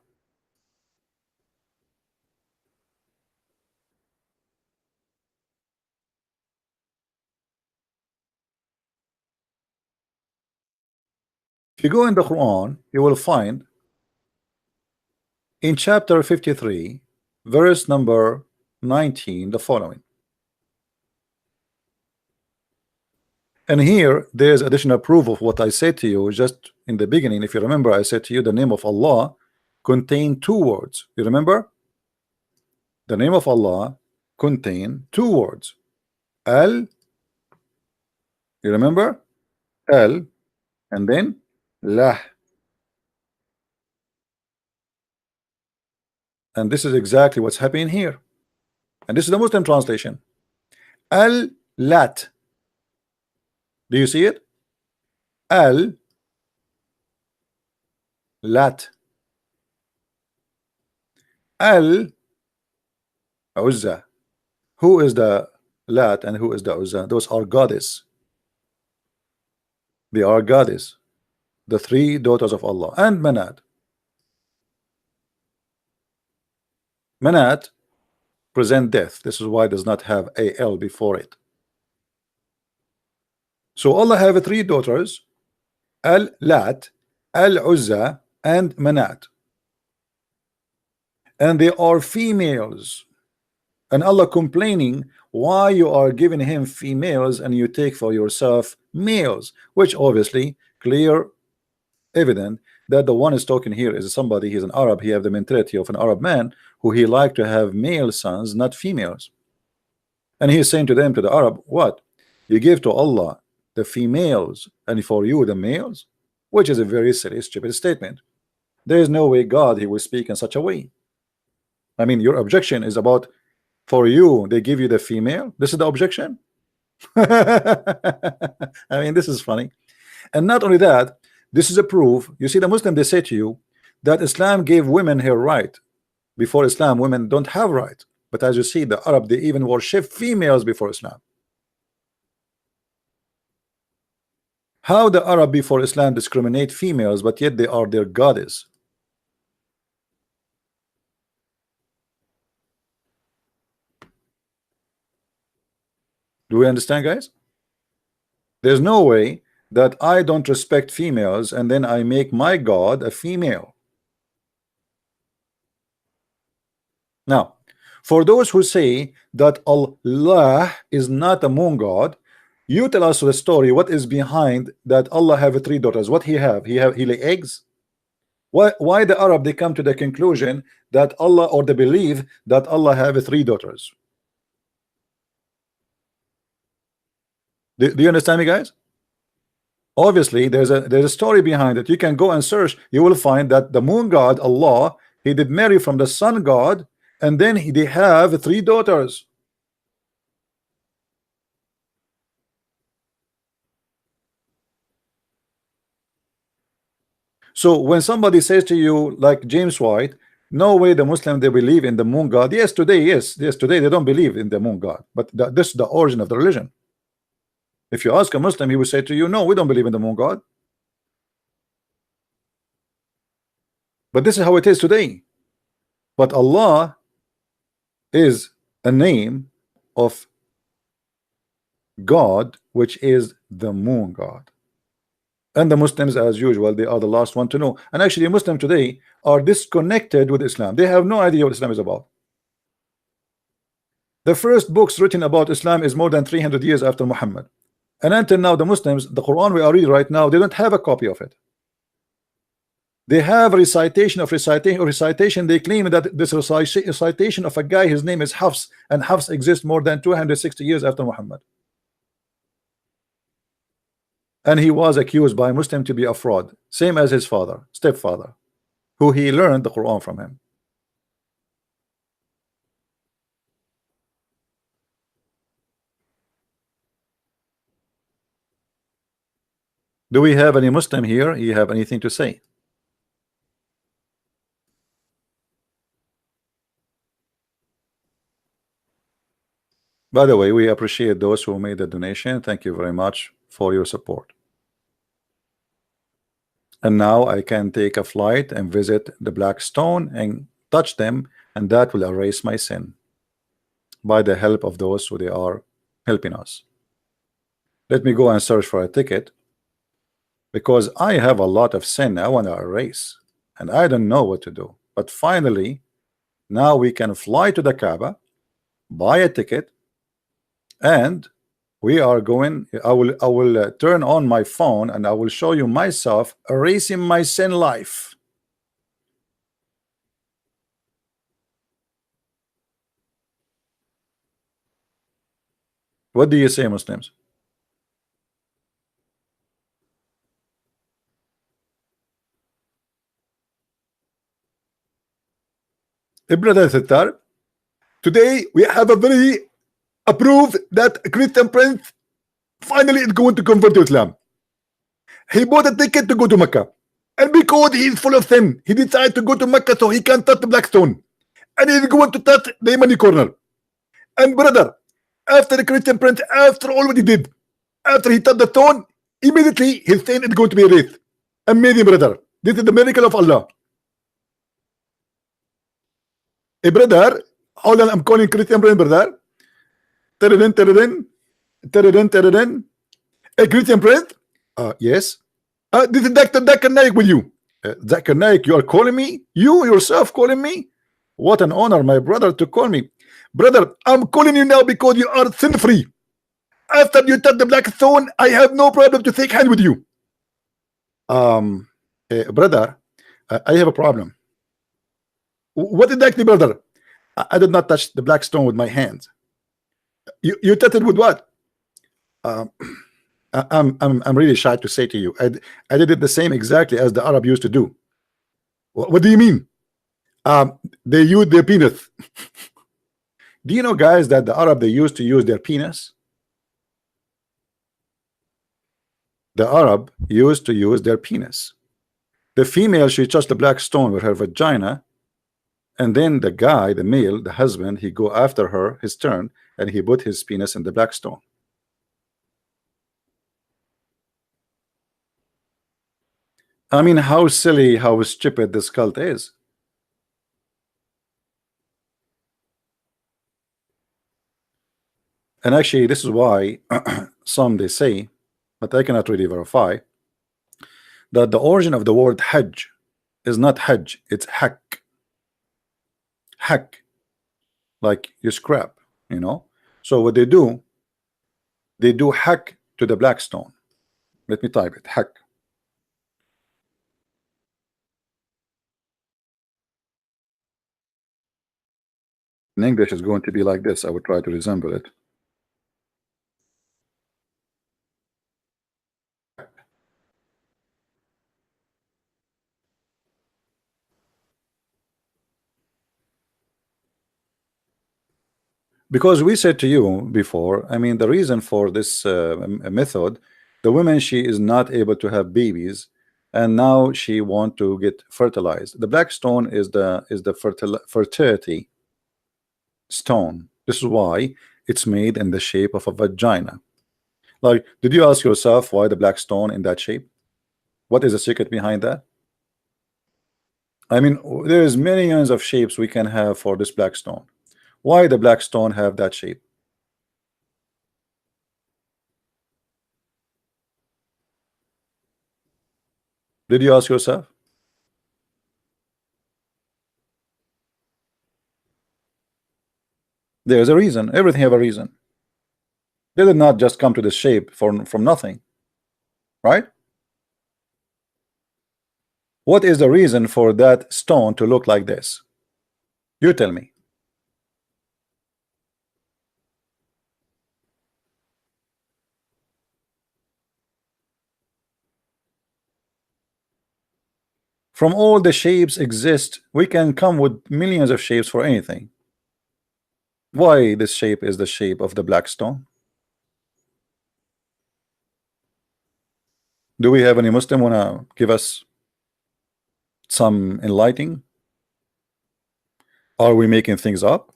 Speaker 1: If you go in the Quran, you will find in chapter 53, verse number 19, the following. And here there's additional proof of what I said to you just in the beginning. If you remember, I said to you the name of Allah contain 2 words. You remember? The name of Allah contain 2 words. Al, you remember? Al, and then Lah. And this is exactly what's happening here. And this is the Muslim translation. Al-Lat. Do you see it? Al-Lat. Al-Uzza. Who is the Lat and who is the Uzza? Those are goddess. They are goddess. The 3 daughters of Allah. And Manat. Manat present death. This is why it does not have al before it. So Allah have 3 daughters, Al-Lat, Al-Uzza, and Manat. And they are females. And Allah complaining why you are giving him females and you take for yourself males, which obviously clear evident that the one is talking here is somebody, he's an Arab, he have the mentality of an Arab man who he like to have male sons, not females. And he is saying to them, to the Arab, what? You give to Allah the females and for you the males? Which is a very silly, stupid statement. There is no way God he will speak in such a way. I mean, your objection is about for you they give you the female. This is the objection. I mean, this is funny. And not only that, this is a proof. You see, the Muslim, they say to you that Islam gave women her right. Before Islam, women don't have right. But as you see, the Arab, they even worship females before Islam. How the Arab before Islam discriminate females, but yet they are their goddess? Do we understand, guys? There's no way that I don't respect females and then I make my God a female. Now, for those who say that Allah is not a moon god, you tell us the story. What is behind that Allah have 3 daughters? What he lay eggs? Why the Arab they come to the conclusion that Allah, or they believe that Allah have 3 daughters? Do you understand me, guys? Obviously, there's a story behind it. You can go and search. You will find that the moon god Allah, he did marry from the sun god, and then they have 3 daughters. So when somebody says to you, like James White, no way the Muslim they believe in the moon god. Yes, today they don't believe in the moon god, but this is the origin of the religion. If you ask a Muslim, he will say to you, no, we don't believe in the moon god. But this is how it is today. But Allah is a name of God, which is the moon god. And the Muslims, as usual, they are the last one to know. And actually, Muslims today are disconnected with Islam. They have no idea what Islam is about. The first books written about Islam is more than 300 years after Muhammad. And until now, the Muslims, the Quran we are reading right now, they don't have a copy of it. They have recitation of recitation. They claim that this recitation of a guy, his name is Hafs, and Hafs exists more than 260 years after Muhammad. And he was accused by Muslim to be a fraud, same as his father, stepfather, who he learned the Quran from him. Do we have any Muslim here? You have anything to say? By the way, we appreciate those who made the donation. Thank you very much for your support. And now I can take a flight and visit the black stone and touch them, and that will erase my sin by the help of those who they are helping us. Let me go and search for a ticket, because I have a lot of sin I want to erase and I don't know what to do. But finally now we can fly to the Kaaba, buy a ticket, and we are going. I will turn on my phone and I will show you myself erasing my sin life. What do you say, Muslims? Brother Sittar, today we have a very approved that Christian prince finally is going to convert to Islam. He bought a ticket to go to Mecca, and because he is full of sin, he decided to go to Mecca so he can touch the black stone, and he's going to touch the Yemeni corner. And brother, after the Christian prince, after all what he did, after he touched the stone, immediately his sin is going to be erased. Amazing, brother. This is the miracle of Allah. Hey brother, hold on, I'm calling Christian prince, brother. Teredin, teredin, teredin, teredin. Hey Christian prince? Yes. This is Dr. Zakir Naik with you. Zakir Naik, you are calling me? You yourself calling me? What an honor, my brother, to call me. Brother, I'm calling you now because you are sin-free. After you touch the black stone, I have no problem to shake hand with you. Brother, I have a problem. What exactly, brother? I did not touch the black stone with my hands. You touched it with what? I'm really shy to say to you. I did it the same exactly as the Arab used to do. What do you mean? They use their penis. Do you know, guys, that the Arab, they used to use their penis? The Arab used to use their penis. The female, she touched the black stone with her vagina, and then the guy, the male, the husband, he go after her, his turn, and he put his penis in the black stone. I mean, how silly, how stupid this cult is. And actually, this is why some they say, but I cannot really verify, that the origin of the word Hajj is not Hajj, it's Hak. Hak, like you scrap, you know. So what they do Hak to the black stone. Let me type it, Hak. In English is going to be like this. I would try to resemble it. Because we said to you before, I mean, the reason for this method, the woman, she is not able to have babies, and now she want to get fertilized. The black stone is the fertility stone. This is why it's made in the shape of a vagina. Like, did you ask yourself why the black stone in that shape? What is the secret behind that? I mean, there is millions of shapes we can have for this black stone. Why the black stone have that shape? Did you ask yourself? There's a reason. Everything have a reason. They did not just come to this shape from nothing, right? What is the reason for that stone to look like this? You tell me. From all the shapes exist, we can come with millions of shapes for anything. Why this shape is the shape of the black stone? Do we have any Muslim wanna give us some enlightening? Are we making things up?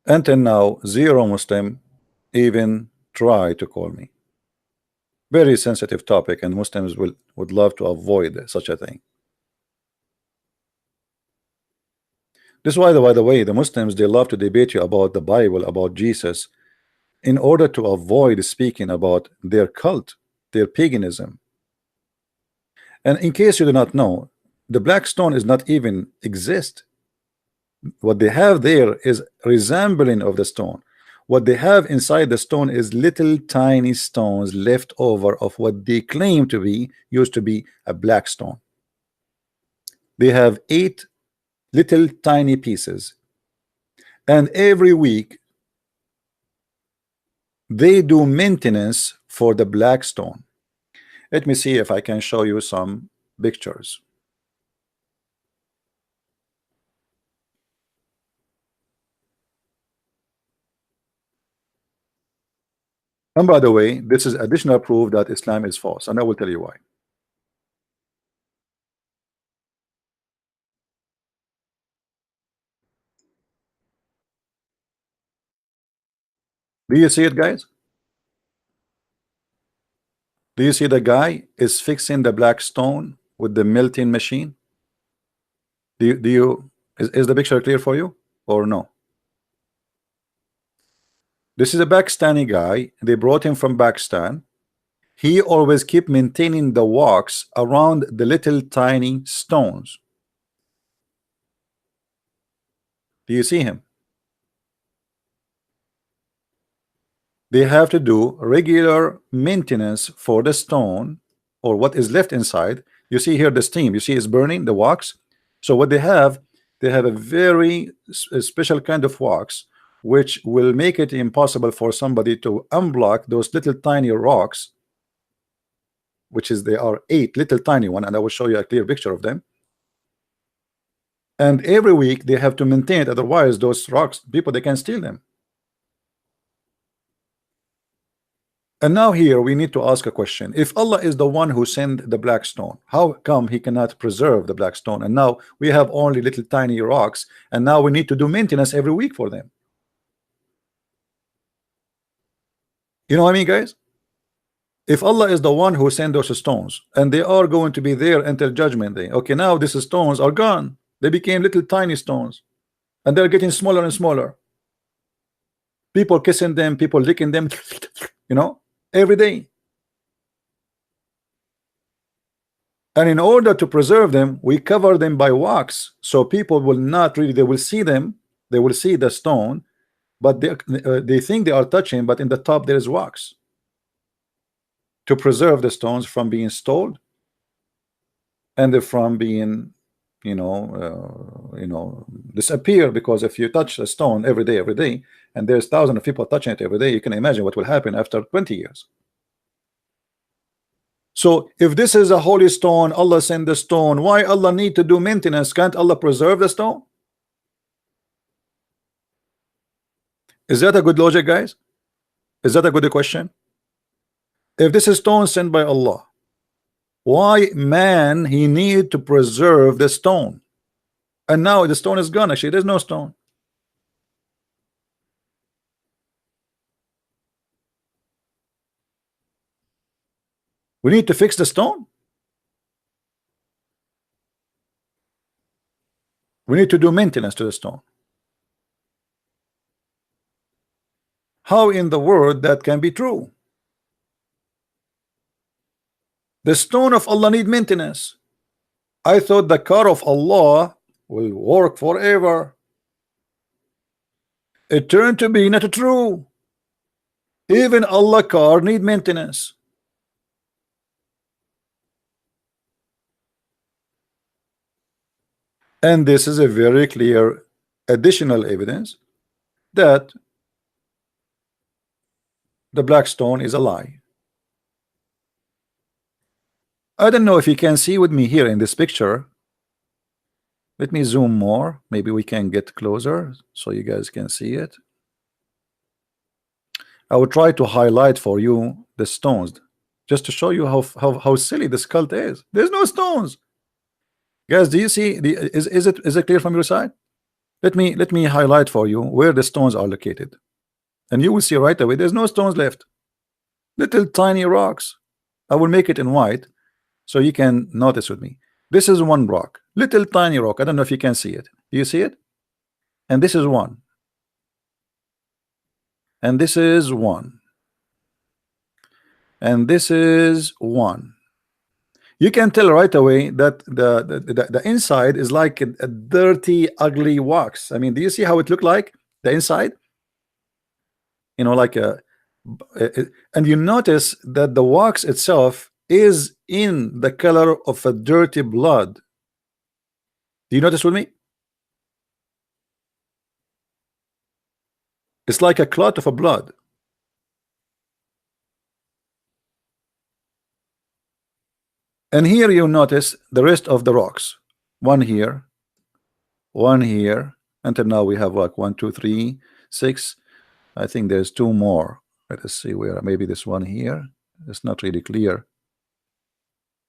Speaker 1: Until now, zero Muslim even try to call me. Very sensitive topic, and Muslims would love to avoid such a thing. This is why, by the way, the Muslims, they love to debate you about the Bible, about Jesus, in order to avoid speaking about their cult, their paganism. And in case you do not know, the black stone is not even exist. What they have there is resembling of the stone. What they have inside the stone is little tiny stones left over of what they claim to be used to be a black stone. They have 8 little tiny pieces, and every week they do maintenance for the black stone. Let me see if I can show you some pictures. And by the way, this is additional proof that Islam is false, and I will tell you why. Do you see it, guys? Do you see the guy is fixing the black stone with the melting machine? Is the picture clear for you or no? This is a Pakistani guy. They brought him from Pakistan. He always keep maintaining the walks around the little tiny stones. Do you see him? They have to do regular maintenance for the stone or what is left inside. You see here the steam, you see it's burning the wax. So what they have a very special kind of wax which will make it impossible for somebody to unblock those little tiny rocks, which is they are 8 little tiny one, and I will show you a clear picture of them. And every week they have to maintain it, otherwise those rocks, people, they can steal them. And now here we need to ask a question. If Allah is the one who sent the black stone, how come he cannot preserve the black stone? And now we have only little tiny rocks, and now we need to do maintenance every week for them. You know what I mean, guys? If Allah is the one who sent those stones, and they are going to be there until judgment day, okay, now these stones are gone. They became little tiny stones, and they're getting smaller and smaller. People kissing them, people licking them, you know, every day. And in order to preserve them, we cover them by wax, so people will not really, they will see them, they will see the stone, but they think they are touching, but in the top there is wax to preserve the stones from being stolen and from being, you know, disappear. Because if you touch a stone every day, and there's thousands of people touching it every day, you can imagine what will happen after 20 years. So if this is a holy stone, Allah sent the stone, why Allah need to do maintenance? Can't Allah preserve the stone? Is that a good logic, guys? Is that a good question? If this is stone sent by Allah, why man he need to preserve the stone? And now the stone is gone. Actually, there's no stone. We need to fix the stone. We need to do maintenance to the stone. How in the world that can be true? The stone of Allah need maintenance. I thought the car of Allah will work forever. It turned to be not true. Even Allah car need maintenance. And this is a very clear additional evidence that the black stone is a lie. I don't know if you can see with me here in this picture. Let me zoom more. Maybe we can get closer so you guys can see it. I will try to highlight for you the stones just to show you how silly this cult is. There's no stones. Guys, do you see is it clear from your side? Let me highlight for you where the stones are located, and you will see right away there's no stones left. Little tiny rocks. I will make it in white so you can notice with me. This is one rock, little tiny rock. I don't know if you can see it. Do you see it? And this is one, and this is one, and this is one. You can tell right away that the inside is like a dirty, ugly wax. I mean, do you see how it looked like the inside? You know, like and you notice that the wax itself is in the color of a dirty blood. Do you notice with me? It's like a clot of a blood. And here you notice the rest of the rocks. One here, until now we have like 1, 2, 3, 6. I think there's 2 more. Let us see where. Maybe this one here. It's not really clear.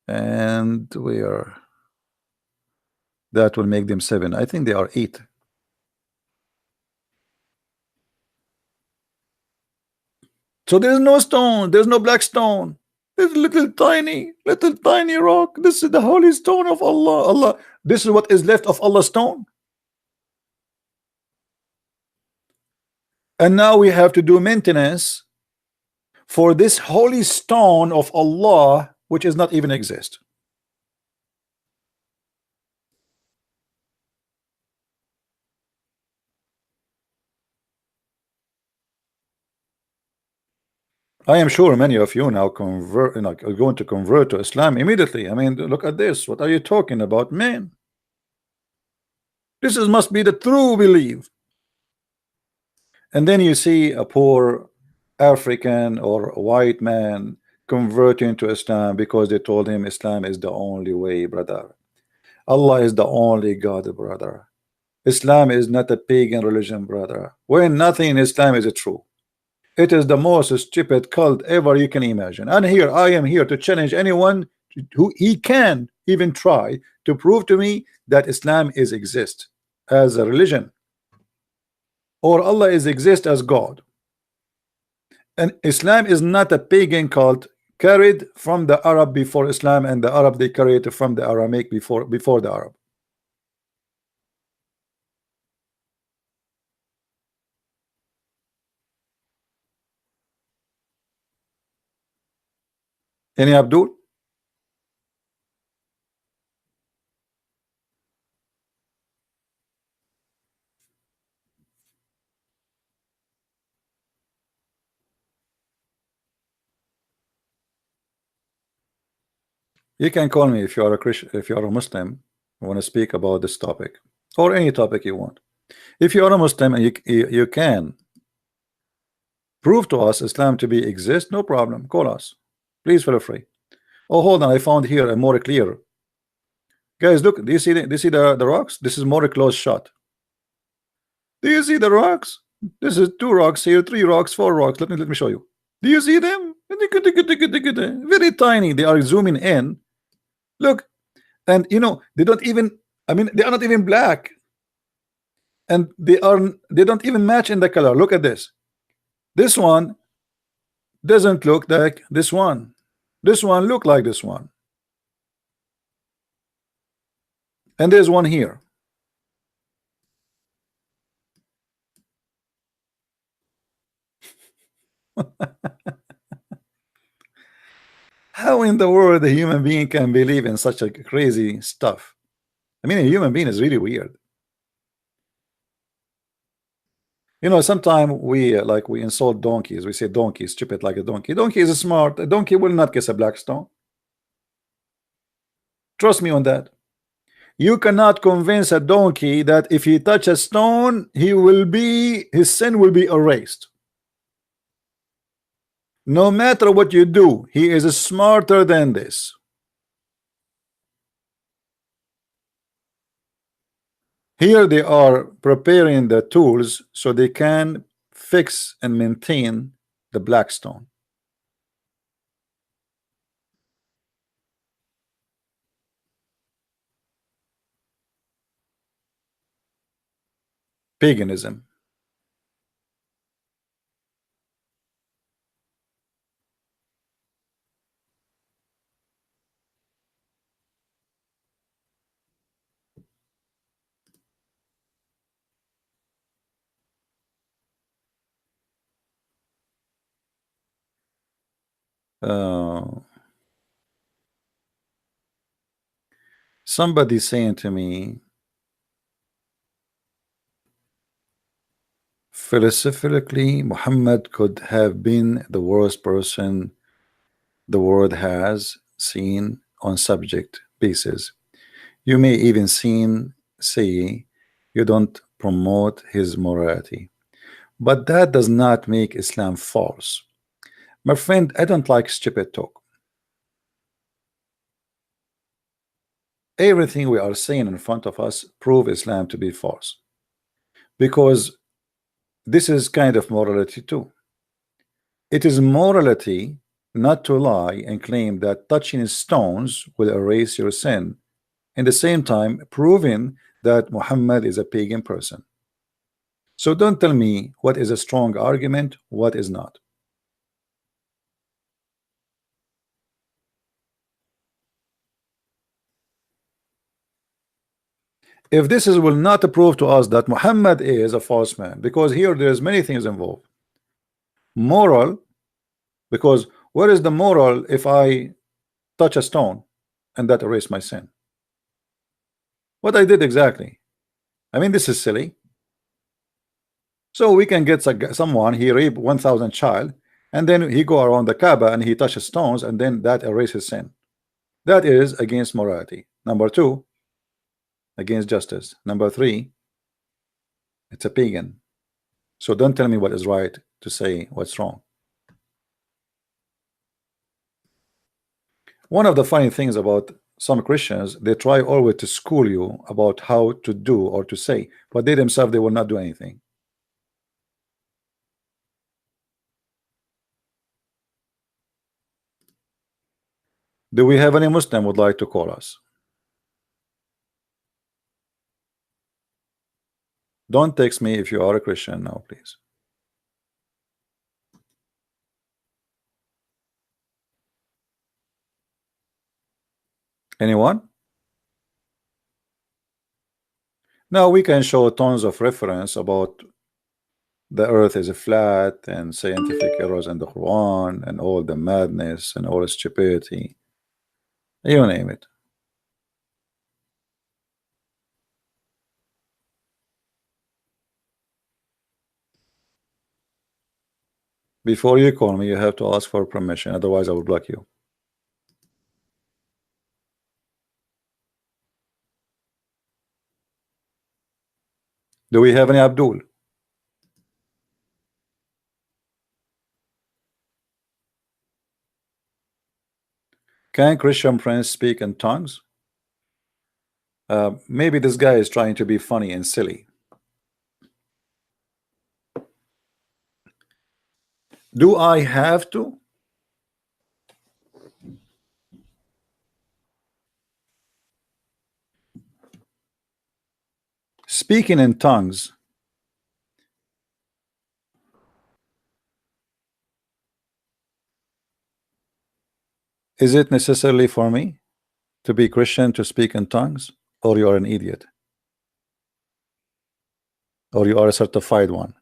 Speaker 1: And where? That will make them 7. I think they are 8. So there's no stone. There's no black stone. There's little tiny rock. This is the holy stone of Allah. Allah. This is what is left of Allah's stone. And now we have to do maintenance for this holy stone of Allah, which is not even exist. I am sure many of you now convert, are going to convert to Islam immediately. I mean, look at this. What are you talking about, man? This must be the true belief. And then you see a poor African or white man converting to Islam because they told him Islam is the only way, brother. Allah is the only God, brother. Islam is not a pagan religion, brother. When nothing in Islam is true. It is the most stupid cult ever you can imagine. And here I am here to challenge anyone who he can even try to prove to me that Islam is exist as a religion, or Allah is exist as God. And Islam is not a pagan cult carried from the Arab before Islam, and the Arab they carried it from the Aramaic before the Arab. Any Abdul? You can call me if you are a Christian, if you are a Muslim, you want to speak about this topic or any topic you want. If you are a Muslim and you can prove to us Islam to be exist, no problem. Call us. Please feel free. Oh, hold on. I found here a more clear. Guys, look. Do you see the rocks? This is more close shot. Do you see the rocks? This is 2 rocks here, 3 rocks, 4 rocks. Let me show you. Do you see them? Very tiny. They are zooming in. Look, and you know they don't even. I mean, they are not even black, and they don't even match in the color. Look at this. This one doesn't look like this one. This one look like this one. And there's one here. How in the world a human being can believe in such a crazy stuff? I mean, a human being is really weird. You know, sometimes we like we insult donkeys. We say donkey is stupid like a donkey. Donkey is smart. A donkey will not kiss a black stone. Trust me on that. You cannot convince a donkey that if he touch a stone, his sin will be erased. No matter what you do, he is smarter than this. Here they are preparing the tools so they can fix and maintain the black stone. Paganism. Somebody saying to me, philosophically, Muhammad could have been the worst person the world has seen on subject basis. You may even say you don't promote his morality, but that does not make Islam false. My friend, I don't like stupid talk. Everything we are saying in front of us prove Islam to be false, because this is kind of morality too. It is morality not to lie and claim that touching stones will erase your sin, in the same time proving that Muhammad is a pagan person. So don't tell me what is a strong argument, what is not. If this will not prove to us that Muhammad is a false man, because here there's many things involved. Moral, because where is the moral if I touch a stone and that erase my sin? What I did exactly? I mean, this is silly. So we can get someone, he raped 1,000 child, and then he go around the Kaaba and he touches stones, and then that erases sin. That is against morality. Number two, against justice. Number three, it's a pagan. So don't tell me what is right to say what's wrong. One of the funny things about some Christians, they try always to school you about how to do or to say, but they themselves, they will not do anything. Do we have any Muslim would like to call us? Don't text me if you are a Christian now, please. Anyone? Now we can show tons of reference about the earth is flat and scientific errors in the Quran and all the madness and all the stupidity. You name it. Before you call me, you have to ask for permission, otherwise I will block you. Do we have any Abdul? Can Christian Prince speak in tongues? Maybe this guy is trying to be funny and silly. Do I have to? Speaking in tongues, is it necessarily for me to be Christian to speak in tongues, or you are an idiot, or you are a certified one?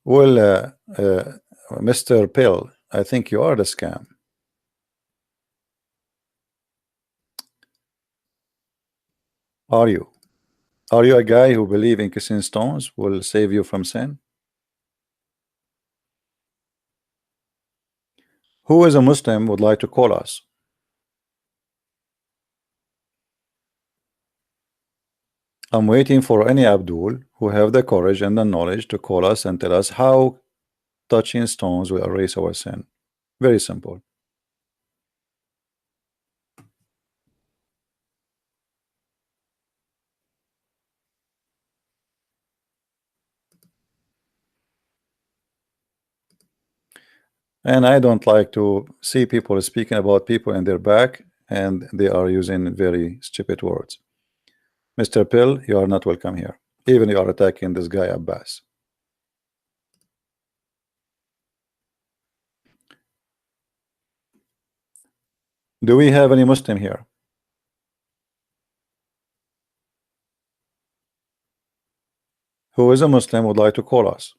Speaker 1: Well, Mr. Pill, I think you are the scam. Are you? Are you a guy who believe in kissing stones will save you from sin? Who is a Muslim would like to call us? I'm waiting for any Abdul who have the courage and the knowledge to call us and tell us how touching stones will erase our sin. Very simple. And I don't like to see people speaking about people in their back and they are using very stupid words. Mr. Pill, you are not welcome here. Even you are attacking this guy Abbas. Do we have any Muslim here? Who is a Muslim would like to call us?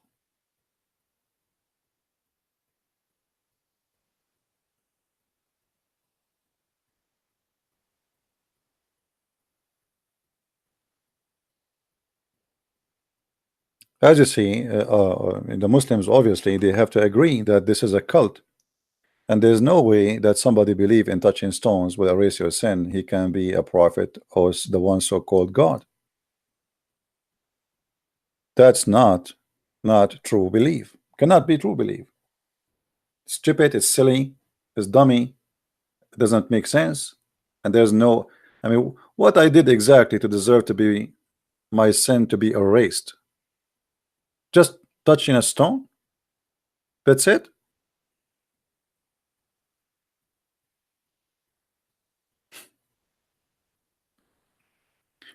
Speaker 1: As you see, the Muslims obviously they have to agree that this is a cult, and there's no way that somebody believe in touching stones will erase your sin. He can be a prophet or the one so-called God. That's not true belief. Cannot be true belief. Stupid. It's silly. It's dummy. It doesn't make sense. And there's no. I mean, what I did exactly to deserve to be my sin to be erased? Just touching a stone? That's it?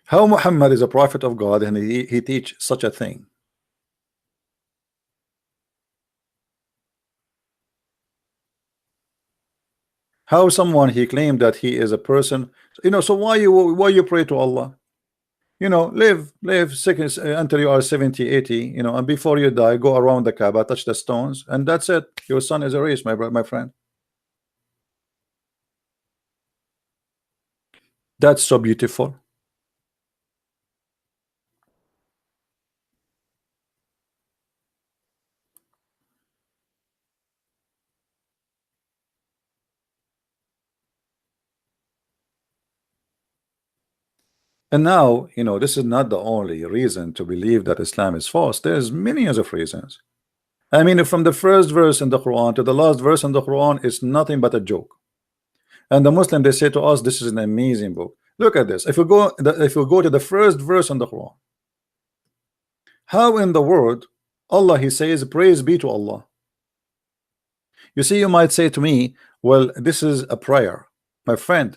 Speaker 1: How Muhammad is a prophet of God and he teach such a thing? How someone he claimed that he is a person, so why you pray to Allah? Live seconds until you are 70, 80, and before you die, go around the Kaaba, touch the stones, and that's it. Your son is erased, my friend. That's so beautiful. And now, this is not the only reason to believe that Islam is false. There's millions of reasons. I mean, from the first verse in the Quran to the last verse in the Quran, it's nothing but a joke. And the Muslim, they say to us, this is an amazing book. Look at this. If you go to the first verse in the Quran, how in the world Allah he says, praise be to Allah. You see, you might say to me, well, this is a prayer. My friend,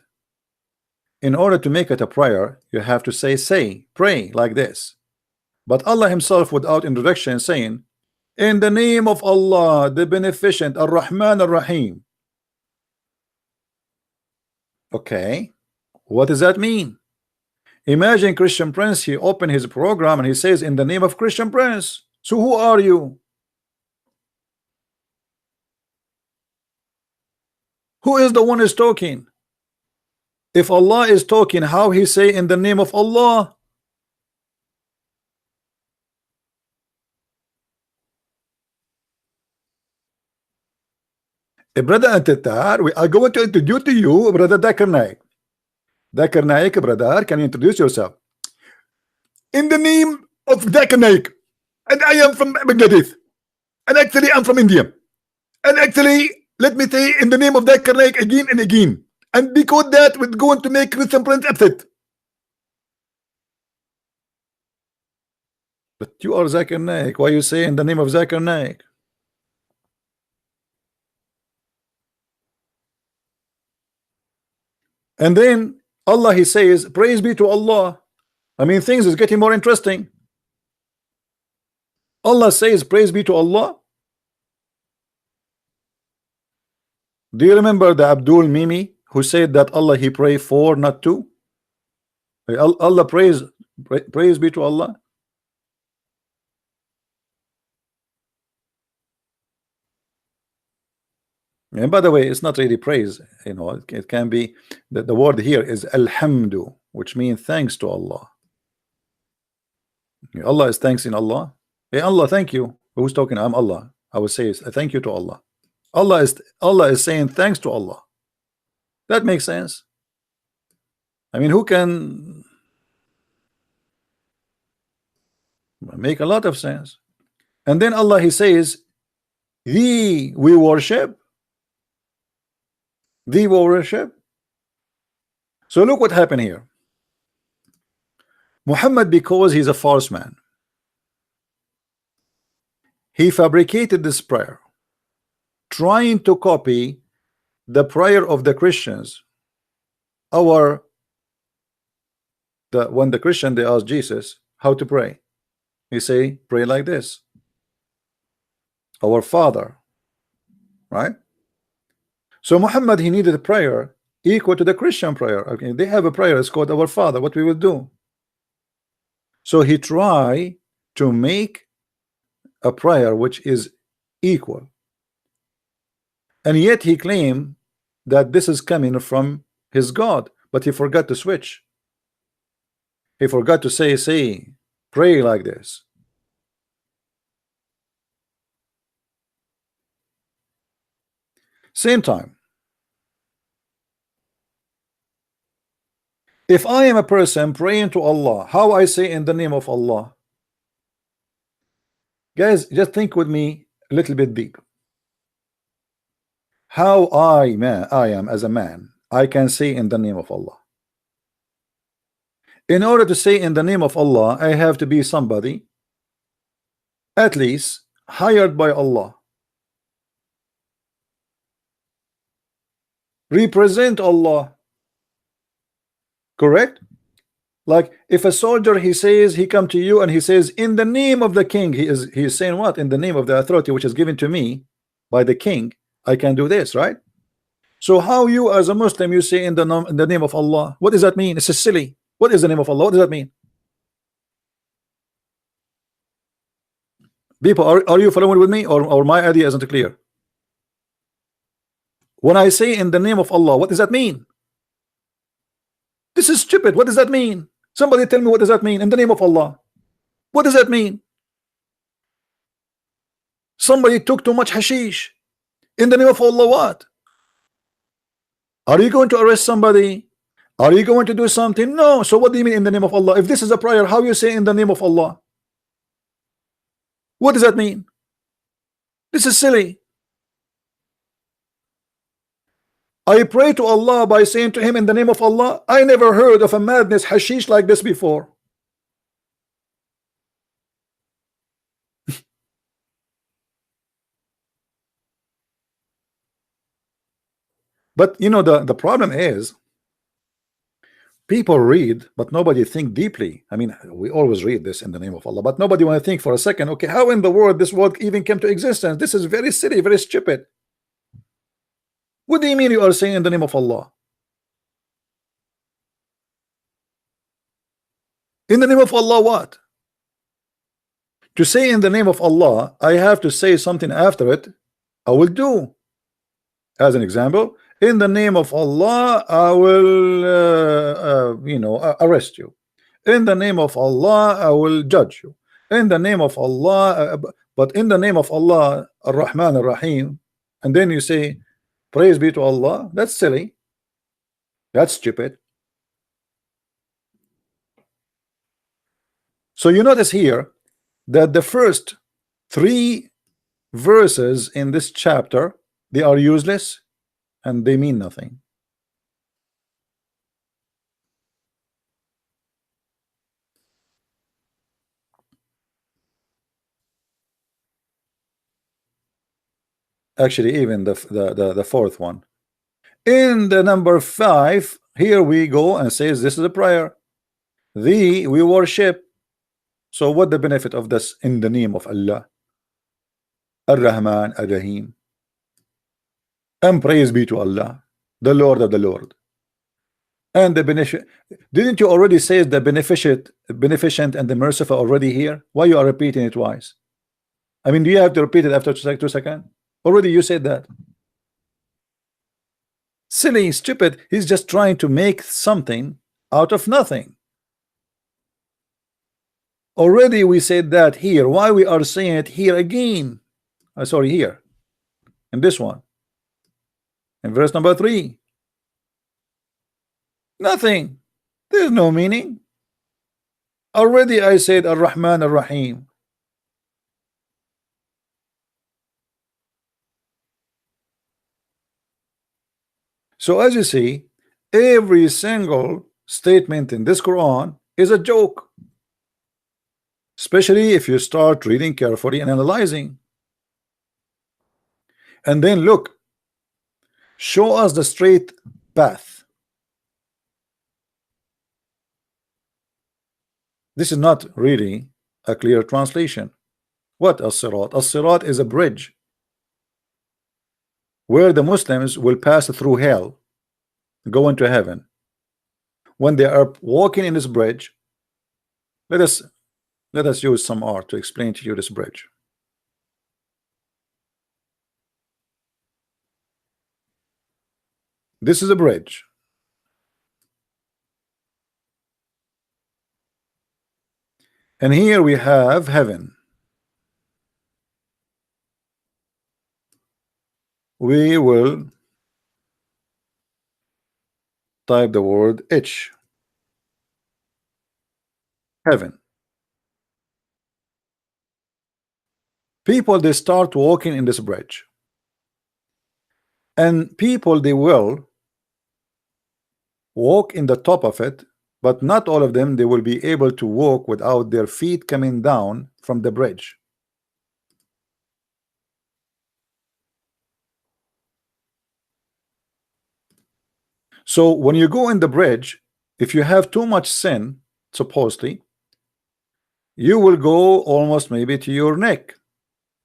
Speaker 1: in order to make it a prayer, you have to say, pray like this. But Allah himself, without introduction, saying, in the name of Allah, the beneficent, Ar-Rahman Ar-Rahim. Okay, what does that mean? Imagine Christian Prince, he opened his program and he says, in the name of Christian Prince. So who are you? Who is the one who's talking? If Allah is talking, how he say in the name of Allah? Brother Antetar, we are going to introduce to you Brother Dakar Naik. Dakar Naik, brother, can you introduce yourself? In the name of Dakar Naik, and I am from Bangladesh, and actually I'm from India, and actually let me say in the name of Dakar Naik again and again, and because that we're going to make Christian Prince upset. But you are Zakir Naik. Why you say in the name of Zakir Naik? And then Allah he says, praise be to Allah. I mean, things is getting more interesting. Allah says, praise be to Allah. Do you remember the Abdul Mimi who said that Allah he pray for, not to? Allah praise be to Allah. And by the way, it's not really praise, you know, it can be that the word here is alhamdu, which means thanks to Allah. Allah is thanks in Allah. Hey Allah, thank you. Who's talking? I'm Allah. I would say thank you to Allah. Allah is saying thanks to Allah. That makes sense. I mean, who can make a lot of sense? And then Allah, he says, thee we worship. Thee we worship. So look what happened here. Muhammad, because he's a false man, he fabricated this prayer, trying to copy the prayer of the Christians. When the Christian, they ask Jesus how to pray, he say, pray like this, our Father, right? So Muhammad, he needed a prayer equal to the Christian prayer. Okay, they have a prayer, it's called our Father, what we will do. So he tried to make a prayer which is equal, and yet he claimed that this is coming from his God, but he forgot to switch. He forgot to say pray like this. Same time, if I am a person praying to Allah, how I say in the name of Allah? Guys, just think with me a little bit deep. How I am as a man, I can say in the name of Allah. In order to say in the name of Allah, I have to be somebody at least hired by Allah, represent Allah, correct? Like if a soldier, he says, he come to you and he says in the name of the king, he is saying what? In the name of the authority which is given to me by the king, I can do this, right? So how you as a Muslim, you say in the name of Allah? What does that mean? It's silly. What is the name of Allah? What does that mean? People, are you following with me, or my idea isn't clear? When I say in the name of Allah, what does that mean? This is stupid. What does that mean? Somebody tell me, what does that mean? In the name of Allah, what does that mean? Somebody took too much hashish. In the name of Allah, what? Are you going to arrest somebody? Are you going to do something? No. So what do you mean in the name of Allah? If this is a prayer, how you say in the name of Allah? What does that mean? This is silly. I pray to Allah by saying to him in the name of Allah. I never heard of a madness hashish like this before. But you know, the problem is people read, but nobody think deeply. I mean, we always read this in the name of Allah, but nobody want to think for a second, okay, how in the world this world even came to existence? This is very silly, very stupid. What do you mean you are saying in the name of Allah? In the name of Allah, what? To say in the name of Allah, I have to say something after it. I will do. As an example, in the name of Allah, I will, arrest you. In the name of Allah, I will judge you. In the name of Allah, but in the name of Allah, Ar-Rahman Ar-Rahim, and then you say, praise be to Allah. That's silly. That's stupid. So you notice here that the first 3 verses in this chapter, they are useless and they mean nothing. Actually, even the 4th one. In the number 5, here we go and says this is a prayer. Thee we worship. So what the benefit of this in the name of Allah? Ar-Rahman Ar-Rahim. And praise be to Allah, the Lord of the Lord. And the beneficent. Didn't you already say the beneficent and the merciful already here? Why you are repeating it twice? I mean, do you have to repeat it after 2 seconds? Already you said that. silly, stupid. He's just trying to make something out of nothing. Already we said that here. Why we are saying it here again? Sorry, here in this one, in verse number 3. Nothing. There's no meaning. Already I said Ar-Rahman Ar-Rahim. So as you see, every single statement in this Quran is a joke, especially if you start reading carefully and analyzing. And then look, show us the straight path. This is not really a clear translation. What as-sirat? As-sirat is a bridge where the Muslims will pass through hell, go into heaven. When they are walking in this bridge, let us use some art to explain to you this bridge. This is a bridge. And here we have heaven. We will type the word H. Heaven. People, they start walking in this bridge. And people, they will walk in the top of it, but not all of them, they will be able to walk without their feet coming down from the bridge. So when you go in the bridge, if you have too much sin, supposedly, you will go almost maybe to your neck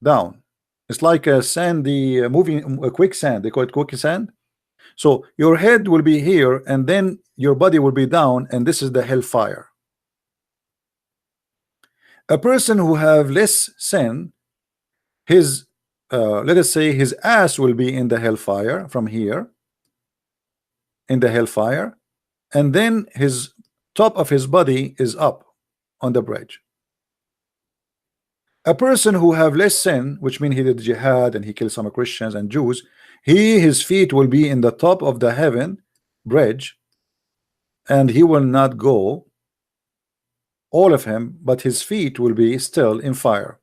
Speaker 1: down. It's like a sandy moving a quicksand. They call it quicksand. So your head will be here, and then your body will be down, and this is the hellfire. A person who have less sin, his let us say his ass will be in the hellfire from here, in the hellfire, and then his top of his body is up on the bridge. A person who have less sin, which means he did jihad and he killed some Christians and Jews, his feet will be in the top of the heaven bridge, and he will not go, all of him, but his feet will be still in fire.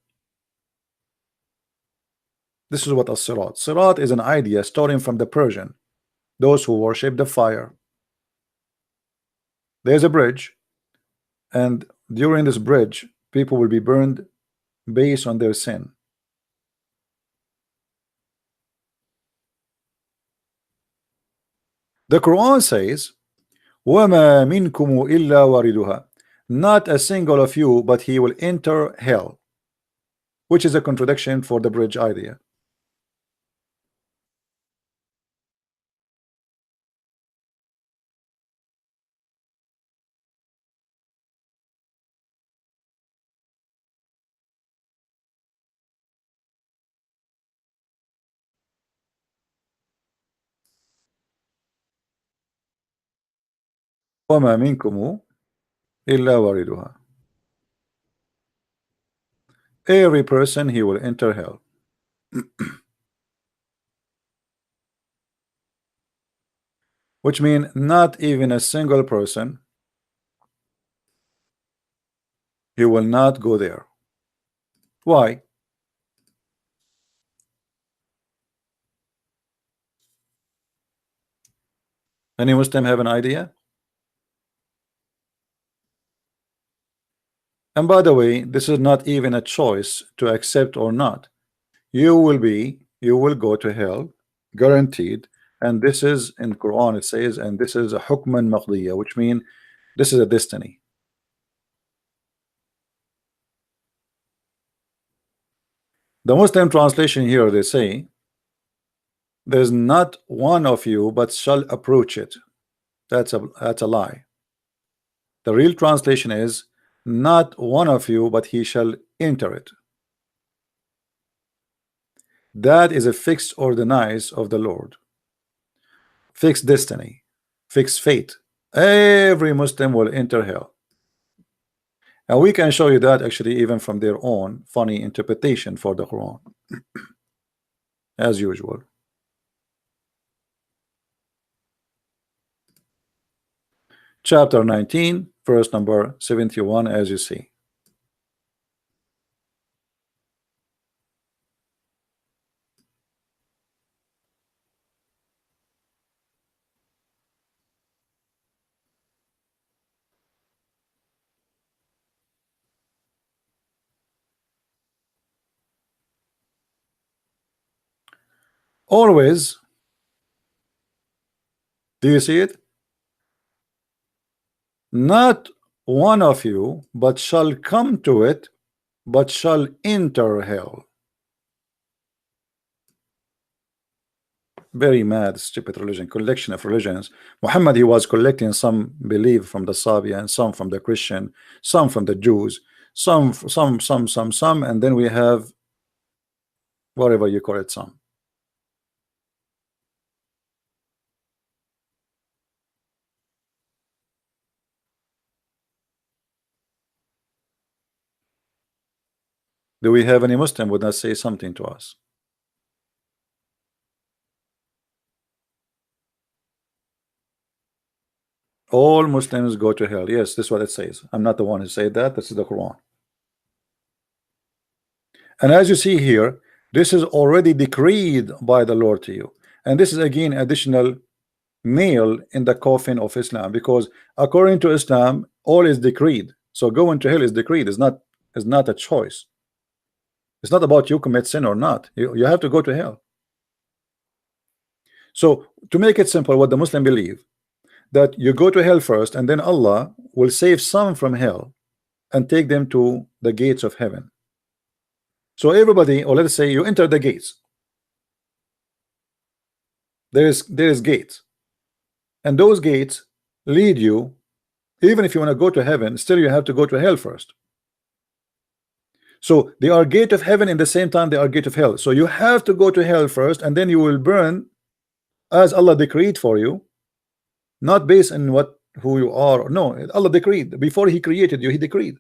Speaker 1: This is what as-sirat. Sirat is an idea stolen from the Persian, those who worship the fire. There's a bridge, and during this bridge, people will be burned based on their sin. The Quran says, وَمَا مِنْكُمُ إِلَّا وَارِدُهَا. Not a single of you, but he will enter hell, which is a contradiction for the bridge idea. وَمَا مِنْكُمُ إِلَّا وَارِدُهَا. Every person, he will enter hell. Which means not even a single person, he will not go there. Why? Any Muslim have an idea? And by the way, this is not even a choice to accept or not. You will go to hell, guaranteed. And this is in Quran, it says, and this is a hukman maqdiya, which means this is a destiny. The Muslim translation here, they say, there's not one of you but shall approach it. That's a lie. The real translation is, not one of you but he shall enter it. That is a fixed ordinance of the Lord. fixed destiny, fixed fate. Every Muslim will enter hell. And we can show you that actually even from their own funny interpretation for the Quran, as usual. Chapter 19, verse number 71, as you see. Always, do you see it? Not one of you, but shall come to it, but shall enter hell. Very mad, stupid religion, collection of religions. Muhammad, he was collecting some belief from the Sabian, some from the Christian, some from the Jews, some, and then we have whatever you call it, some. Do we have any Muslim would not say something to us? All Muslims go to hell. Yes, this is what it says. I'm not the one who said that. This is the Quran. And as you see here, this is already decreed by the Lord to you. And this is again additional nail in the coffin of Islam, because according to Islam, all is decreed. So going to hell is decreed. It's not a choice. It's not about you commit sin or not. You have to go to hell. So to make it simple, what the Muslim believe, that you go to hell first, and then Allah will save some from hell and take them to the gates of heaven. So everybody, or let's say you enter the gates, there is gates, and those gates lead you. Even if you want to go to heaven, still you have to go to hell first. So they are gate of heaven in the same time they are gate of hell. So you have to go to hell first, and then you will burn as Allah decreed for you, not based on who you are. No, Allah decreed. Before He created you, He decreed.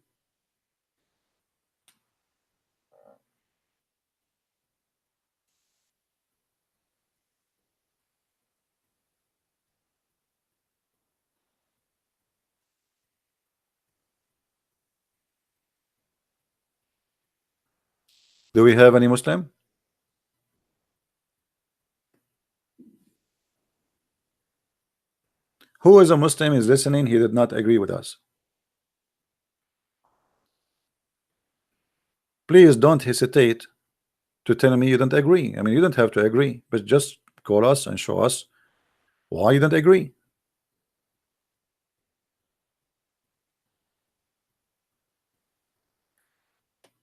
Speaker 1: Do we have any Muslim? Who is a Muslim is listening? He did not agree with us. Please don't hesitate to tell me you don't agree. I mean, you don't have to agree, but just call us and show us why you don't agree.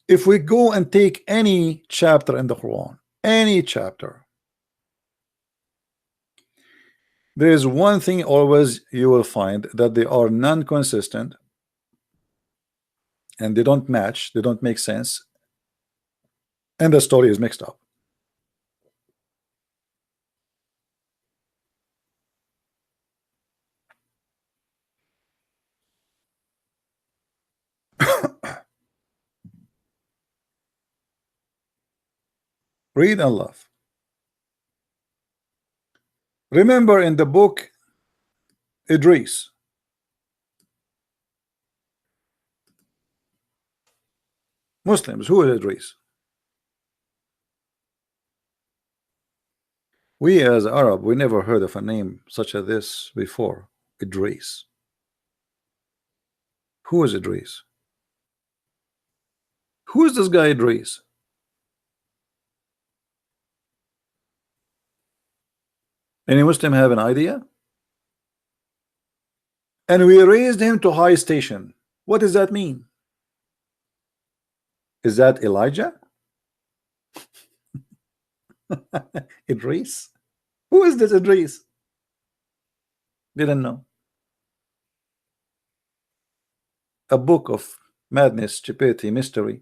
Speaker 1: If we go and take any chapter in the Quran, any chapter, there is one thing always you will find, that they are non-consistent and they don't match, they don't make sense, and the story is mixed up. Read and love. Remember in the book Idris, Muslims, who is Idris? We as Arab, we never heard of a name such as this before. Idris. Who is Idris? Who is this guy Idris? Any Muslim have an idea? And we raised him to high station. What does that mean? Is that Elijah? Idris? Who is this Idris? Didn't know. A book of madness, stupidity, mystery.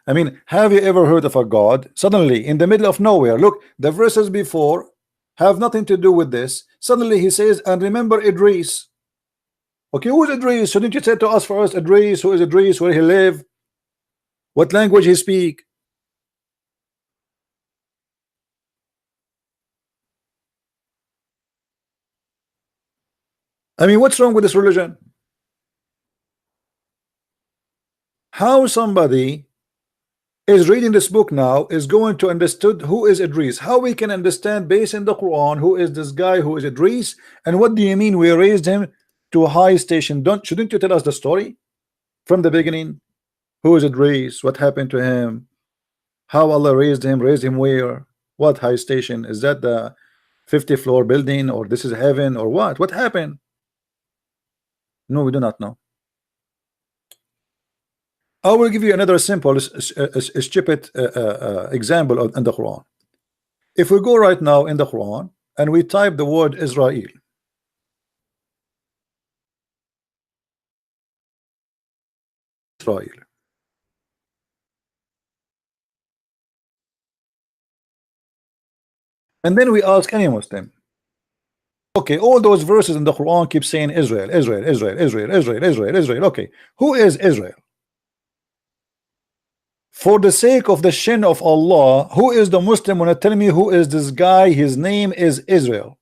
Speaker 1: I mean, have you ever heard of a God? Suddenly, in the middle of nowhere, look, the verses before have nothing to do with this. Suddenly he says, and remember Idris. Okay, who is Idris? Shouldn't you say to us first, Idris, who is Idris, where he live, what language he speak? I mean, what's wrong with this religion? How somebody is reading this book now is going to understood who is Idris? How we can understand based in the Quran who is this guy, who is Idris, and what do you mean we raised him to a high station? Shouldn't you tell us the story from the beginning? Who is Idris? What happened to him? How Allah raised him? Raised him where? What high station? Is that the 50th floor building, or this is heaven, or what? What happened? No, we do not know. I will give you another simple, stupid example in the Quran. If we go right now in the Quran and we type the word Israel, and then we ask any Muslim, okay, all those verses in the Quran keep saying Israel, Israel, Israel, Israel, Israel, Israel, Israel. Okay, who is Israel? For the sake of the shin of Allah, who is the Muslim wanna tell me who is this guy? His name is Israel.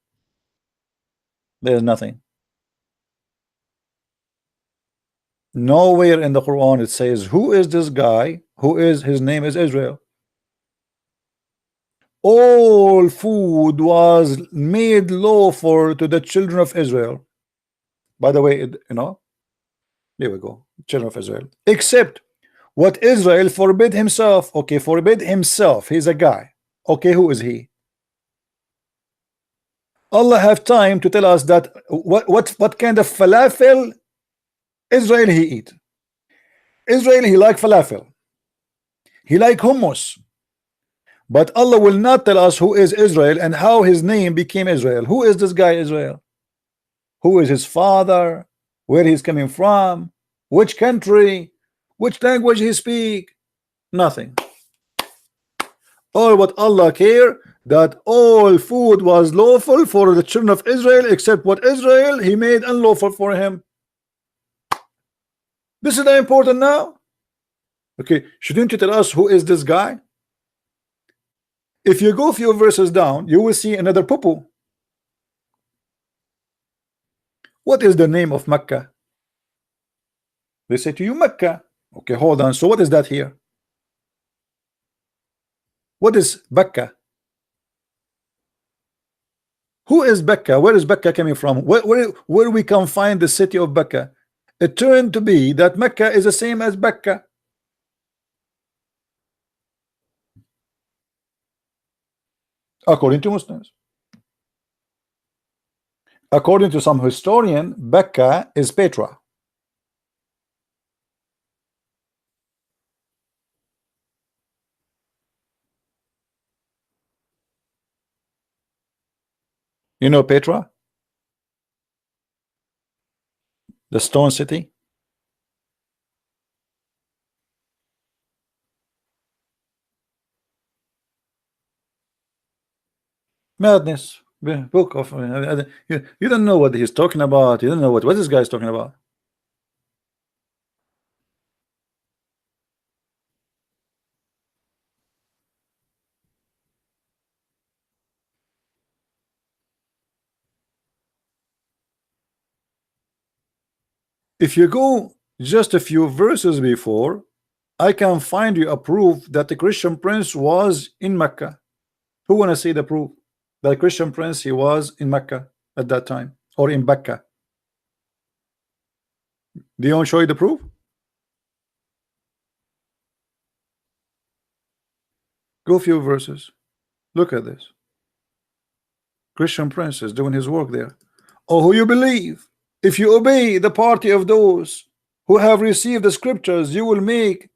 Speaker 1: There's nothing. Nowhere in the Quran it says who is this guy, who is his name is Israel. All food was made lawful to the children of Israel. By the way, you know, there we go, children of Israel, except what Israel forbid himself. Okay, forbid himself. He's a guy. Okay, who is he? Allah have time to tell us that what kind of falafel Israel he eat. Israel, he like falafel, he like hummus, but Allah will not tell us who is Israel and how his name became Israel. Who is this guy Israel? Who is his father? Where he's coming from? Which country? Which language he speak? Nothing. All what Allah care, that all food was lawful for the children of Israel, except what Israel he made unlawful for him. This is the important now. Okay, shouldn't you tell us who is this guy? If you go a few verses down, you will see another poo-poo. What is the name of Mecca? They say to you Mecca. Okay, hold on. So what is that here? What is Becca? Who is Becca? Where is Becca coming from? Where we can find the city of Becca? It turned to be that Mecca is the same as Becca. According to Muslims. According to some historian, Becca is Petra. You know Petra? The stone city? Madness. Book of you don't know what he's talking about. You don't know what this guy is talking about. If you go just a few verses before, I can find you a proof that the Christian prince was in Mecca. Who wanna see the proof that the Christian prince he was in Mecca at that time, or in Becca? Do you want to show you the proof? Go a few verses. Look at this. Christian prince is doing his work there. Oh, who you believe? If you obey the party of those who have received the scriptures, you will make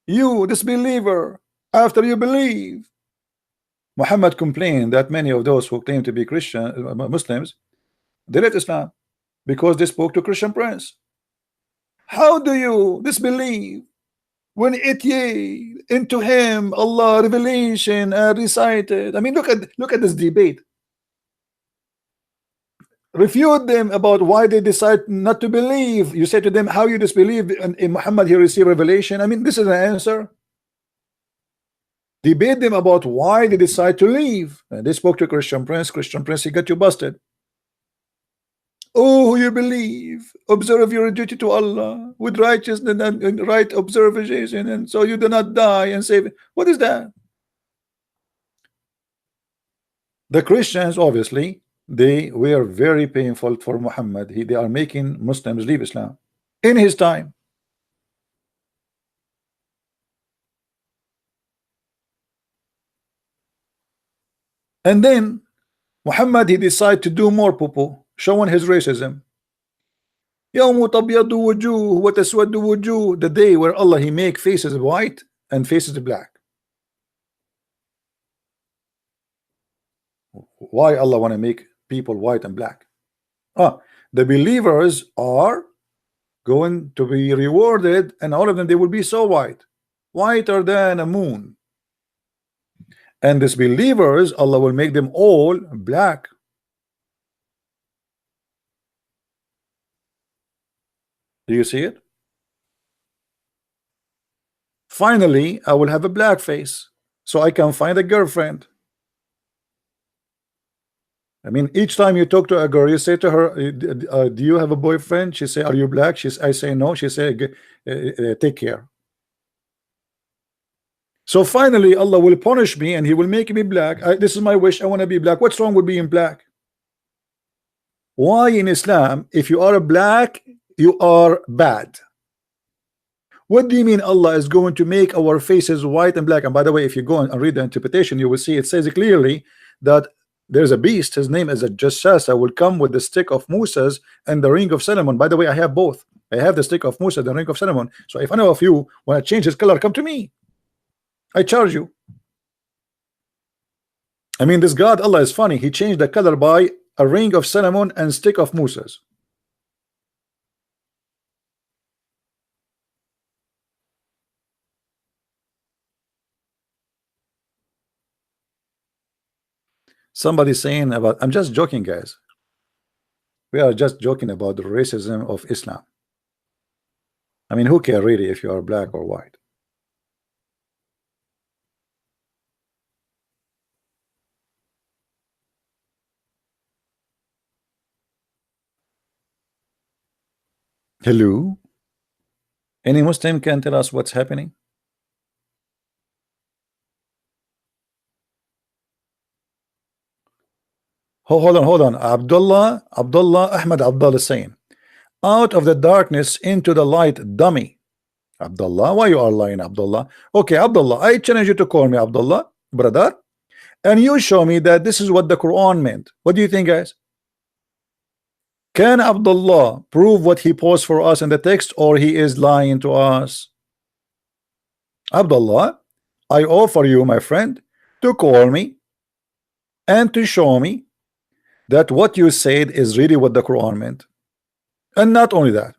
Speaker 1: you disbeliever after you believe. Muhammad complained that many of those who claim to be Christian Muslims, they left Islam because they spoke to Christian prince. How do you disbelieve when it ye into him Allah revelation recited? I mean, look at this debate. refute them about why they decide not to believe. You say to them, how you disbelieve in Muhammad, he received revelation. I mean, this is an answer. Debate them about why they decide to leave. And they spoke to Christian Prince. Christian Prince, he got you busted. Oh, you believe, observe your duty to Allah with righteousness and right observation, and so you do not die and save. What is that? The Christians, obviously, they were very painful for Muhammad. They are making Muslims leave Islam in his time. And then Muhammad, he decided to do more poo-poo, showing his racism. The day where Allah, he make faces white and faces black. Why Allah want to make people white and black? The believers are going to be rewarded, and all of them, they will be so white, whiter than a moon. And disbelievers, Allah will make them all black. Do you see it? Finally, I will have a black face, so I can find a girlfriend. I mean, each time you talk to a girl, you say to her, do you have a boyfriend? She say, are you black? I say no. She say, take care. So finally, Allah will punish me and he will make me black. This is my wish. I want to be black. What's wrong with being black? Why in Islam, if you are a black, you are bad? What do you mean Allah is going to make our faces white and black? And by the way, if you go and read the interpretation, you will see it says clearly that there's a beast, his name is a Jassasa, will come with the stick of Moses and the ring of Solomon. By the way, I have both. I have the stick of Musa, the ring of Solomon. So if any of you want to change his color, come to me. I charge you. I mean, this God, Allah, is funny. He changed the color by a ring of Solomon and stick of Moses. Somebody saying about, I'm just joking, guys. We are just joking about the racism of Islam. I mean, who cares really if you are black or white? Hello? Any Muslim can tell us what's happening? Hold on. Abdullah Ahmed Abdullah is saying, out of the darkness into the light, dummy. Abdullah, why you are lying, Abdullah? Okay, Abdullah, I challenge you to call me Abdullah, brother, and you show me that this is what the Quran meant. What do you think, guys? Can Abdullah prove what he posed for us in the text, or he is lying to us? Abdullah, I offer you, my friend, to call me and to show me that what you said is really what the Quran meant. And not only that,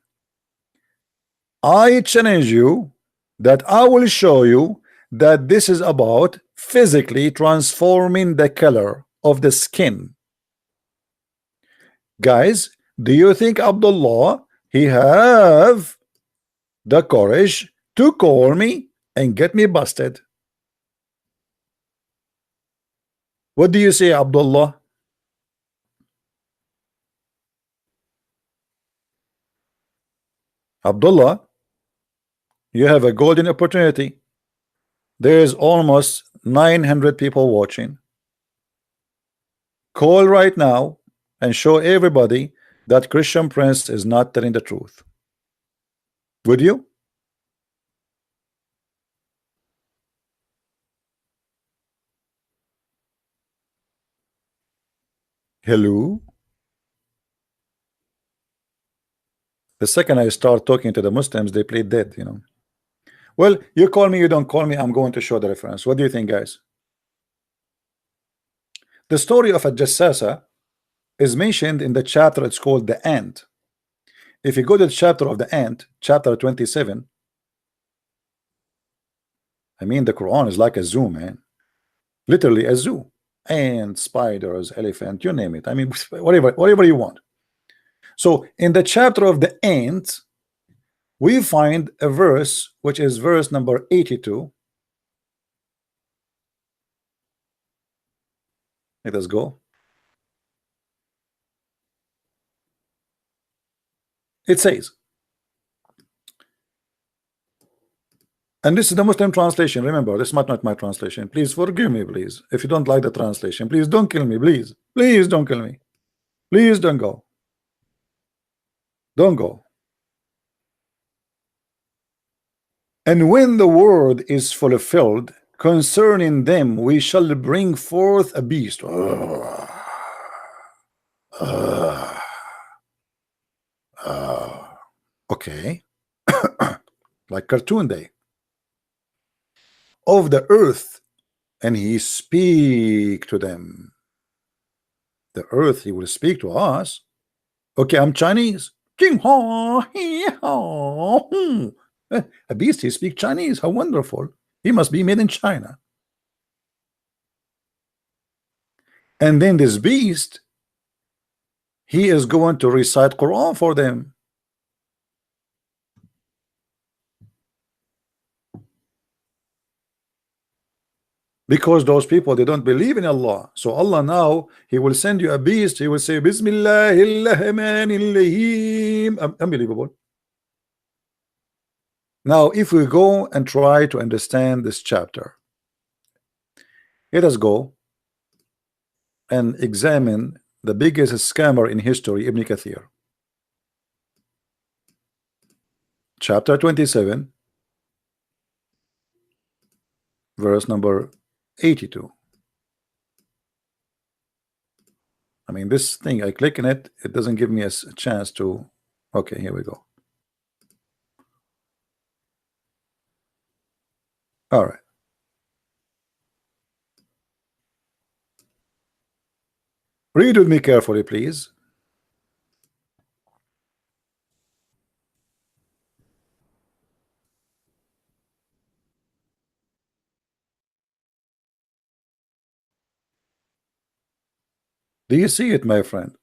Speaker 1: I challenge you that I will show you that this is about physically transforming the color of the skin. Guys, do you think Abdullah, he have the courage to call me and get me busted? What do you say, Abdullah? Abdullah, you have a golden opportunity. There is almost 900 people watching. Call right now and show everybody that Christian Prince is not telling the truth. Would you? Hello? The second I start talking to the Muslims, they play dead, you know. Well, you call me, you don't call me, I'm going to show the reference. What do you think, guys? The story of a Jassasa is mentioned in the chapter, it's called The Ant. If you go to the chapter of The Ant, chapter 27, I mean, the Quran is like a zoo, man. Literally a zoo. ant, spiders, elephant, you name it. I mean, whatever you want. So in the chapter of the ant, we find a verse which is verse number 82. Let us go. It says, and this is the Muslim translation. Remember, this is not my translation. Please forgive me, please. If you don't like the translation, please don't kill me, please. Please don't kill me. Please don't go. Don't go. And when the word is fulfilled concerning them, we shall bring forth a beast. Okay. Like cartoon day. Of the earth, and he speak to them. The earth, he will speak to us. Okay, I'm Chinese. A beast, he speak Chinese. How wonderful. He must be made in China. And then this beast, he is going to recite Quran for them. Because those people, they don't believe in Allah. So Allah now, he will send you a beast. He will say, Bismillahirrahmanirrahim. Unbelievable. Now, if we go and try to understand this chapter, let us go and examine the biggest scammer in history, Ibn Kathir. Chapter 27, verse number 82. I mean, this thing, I click on it, it doesn't give me a chance to. Okay, here we go. All right. Read with me carefully, please. Do you see it, my friend?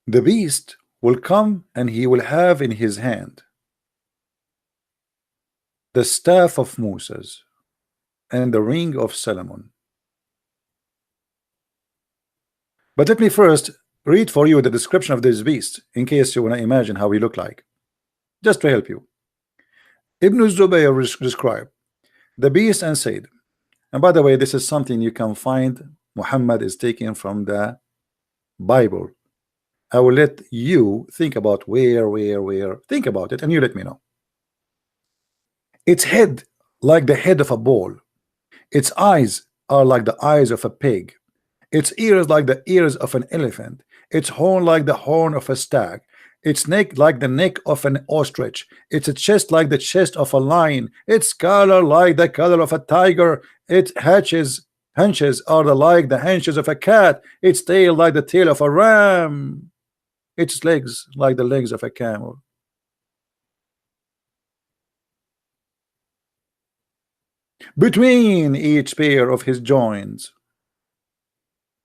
Speaker 1: The beast will come and he will have in his hand the staff of Moses and the ring of Solomon. But let me first read for you the description of this beast in case you want to imagine how he looked like, just to help you. Ibn Zubayr described the beast and said, and by the way, this is something you can find. Muhammad is taken from the Bible. I will let you think about where. Think about it and you let me know. Its head like the head of a bull. Its eyes are like the eyes of a pig. Its ears like the ears of an elephant. Its horn like the horn of a stag. Its neck like the neck of an ostrich. Its chest like the chest of a lion. Its color like the color of a tiger. Its hunches are like the hunches of a cat. Its tail like the tail of a ram. Its legs like the legs of a camel. Between each pair of his joints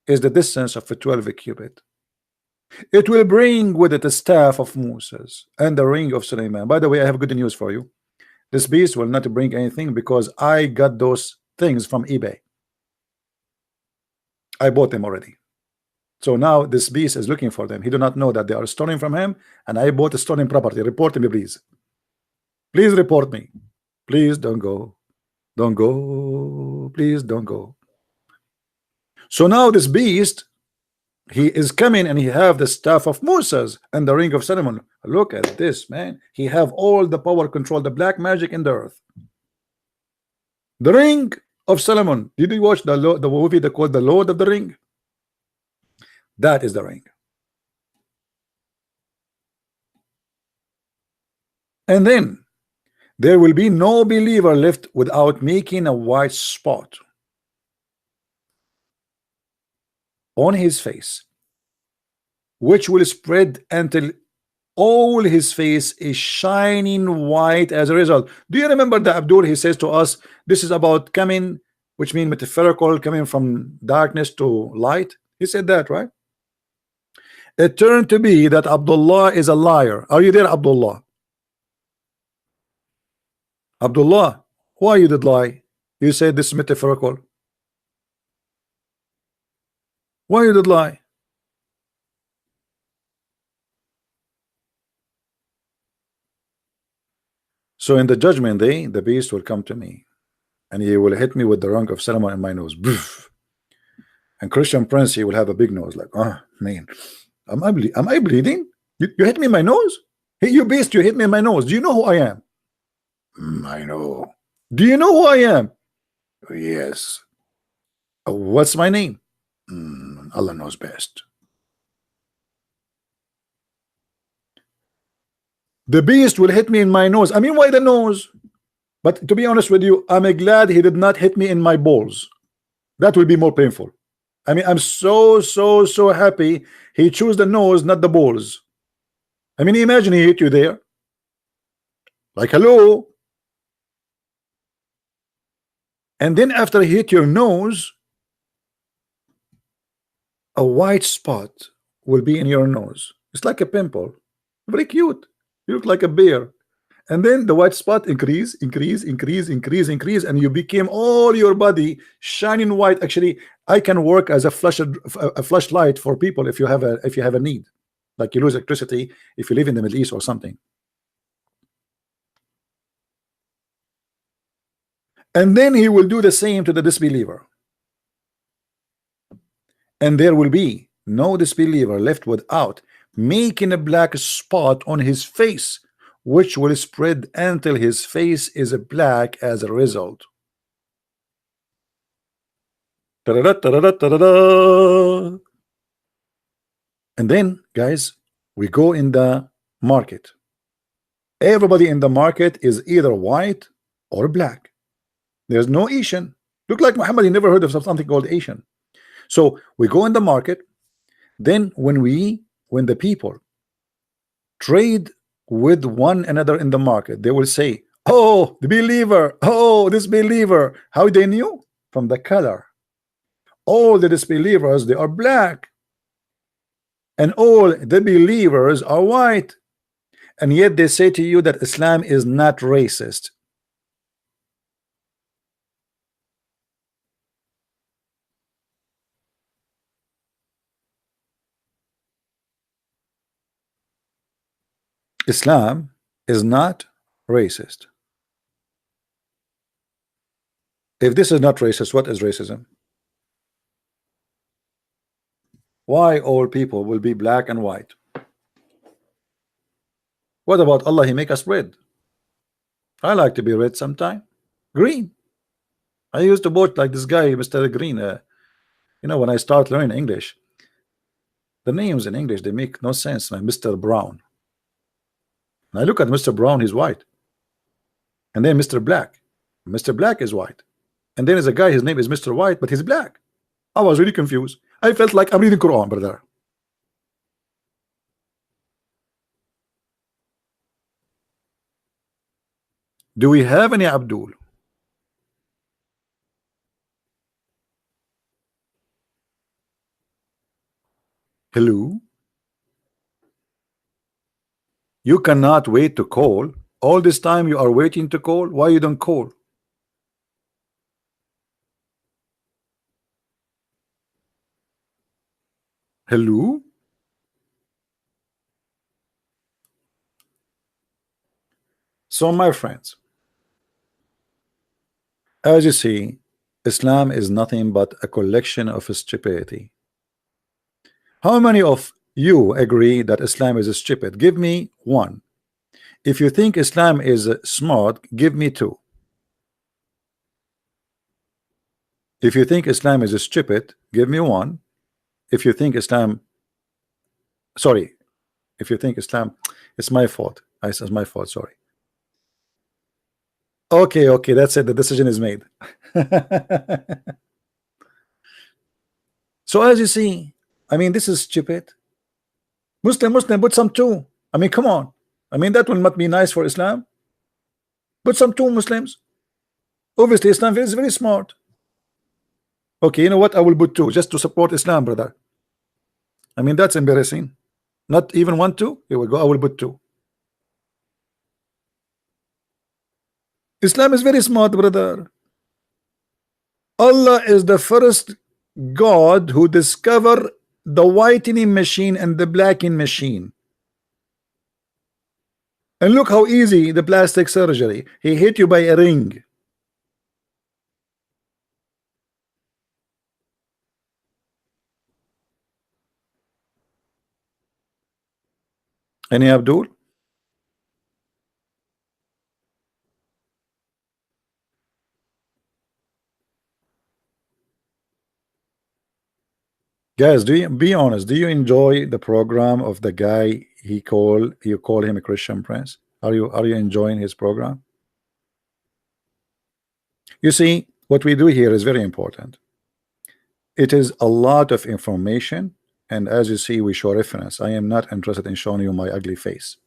Speaker 1: is the distance of a 12 cubit. It will bring with it the staff of Moses and the ring of Suleiman. By the way, I have good news for you. This beast will not bring anything because I got those things from eBay. I bought them already. So now this beast is looking for them. He do not know that they are stolen from him, and I bought a stolen property. Report me, please. Please report me. Please don't go. Don't go. Please don't go. So now this beast, he is coming and he have the staff of Moses and the ring of Solomon. Look at this, man. He have all the power, control, the black magic in the earth. The ring of Solomon. Did you watch the movie they called The Lord of the Ring? That is the ring. And then there will be no believer left without making a white spot on his face, which will spread until all his face is shining white as a result. Do you remember the Abdul? He says to us, this is about coming, which means metaphorical, coming from darkness to light. He said that, right? It turned to be that Abdullah is a liar. Are you there, Abdullah? Abdullah, why you did lie? You said this is metaphorical. Why you did lie? So in the judgment day, the beast will come to me, and he will hit me with the rung of Solomon in my nose. And Christian Prince, he will have a big nose, like, oh man, am I bleeding? You hit me in my nose? Hey, you beast, you hit me in my nose. Do you know who I am? I know. Do you know who I am? Yes. What's my name? Allah knows best. The beast will hit me in my nose. I mean, why the nose? But to be honest with you, I'm glad he did not hit me in my balls. That will be more painful. I mean, I'm so happy he chose the nose, not the balls. I mean, imagine he hit you there. Like, hello. And then after he hit your nose, a white spot will be in your nose. It's like a pimple. Very cute. You look like a bear. And then the white spot increase, and you became all your body shining white. Actually, I can work as a flashlight for people if you have a need, like you lose electricity if you live in the Middle East or something. And then he will do the same to the disbeliever, and there will be no disbeliever left without making a black spot on his face, which will spread until his face is black as a result. Ta-da-da, ta-da-da, ta-da-da. And then, guys, we go in the market. Everybody in the market is either white or black. There's no Asian. Look like Muhammad, he never heard of something called Asian. So we go in the market. Then when the people trade with one another in the market, they will say, oh, the believer, oh, this believer. How they knew? From the color. All the disbelievers, they are black, and all the believers are white. And yet they say to you that Islam is not racist. Islam is not racist. If this is not racist, what is racism? Why all people will be black and white? What about Allah? He make us red. I like to be red sometime. Green. I used to vote like this guy, Mr. Green. You know, when I start learning English, the names in English, they make no sense, man. Mr. Brown. And I look at Mr. Brown, he's white. And then Mr. Black. Mr. Black is white. And then there's a guy, his name is Mr. White, but he's black. I was really confused. I felt like I'm reading Quran, brother. Do we have any Abdul? Hello? You cannot wait to call. All this time you are waiting to call. Why you don't call? Hello? So my friends, as you see, Islam is nothing but a collection of stupidity. How many of you agree that Islam is stupid? Give me one. If you think Islam is smart, give me two. If you think Islam is stupid, give me one. If you think Islam, sorry, if you think Islam, it's my fault. It's my fault, sorry. Okay, that's it. The decision is made. So as you see, I mean, this is stupid. Muslim, put some two. I mean, come on. I mean, that will not be nice for Islam. Put some two Muslims. Obviously, Islam is very smart. Okay, you know what? I will put two just to support Islam, brother. I mean, that's embarrassing. Not even one, two. Here we go. I will put two. Islam is very smart, brother. Allah is the first God who discovered the whitening machine and the blacking machine. And look how easy the plastic surgery. He hit you by a ring. Any Abdul? Guys, do you be honest? Do you enjoy the program of the guy you call him a Christian Prince? Are you enjoying his program? You see, what we do here is very important. It is a lot of information, and as you see, we show reference. I am not interested in showing you my ugly face.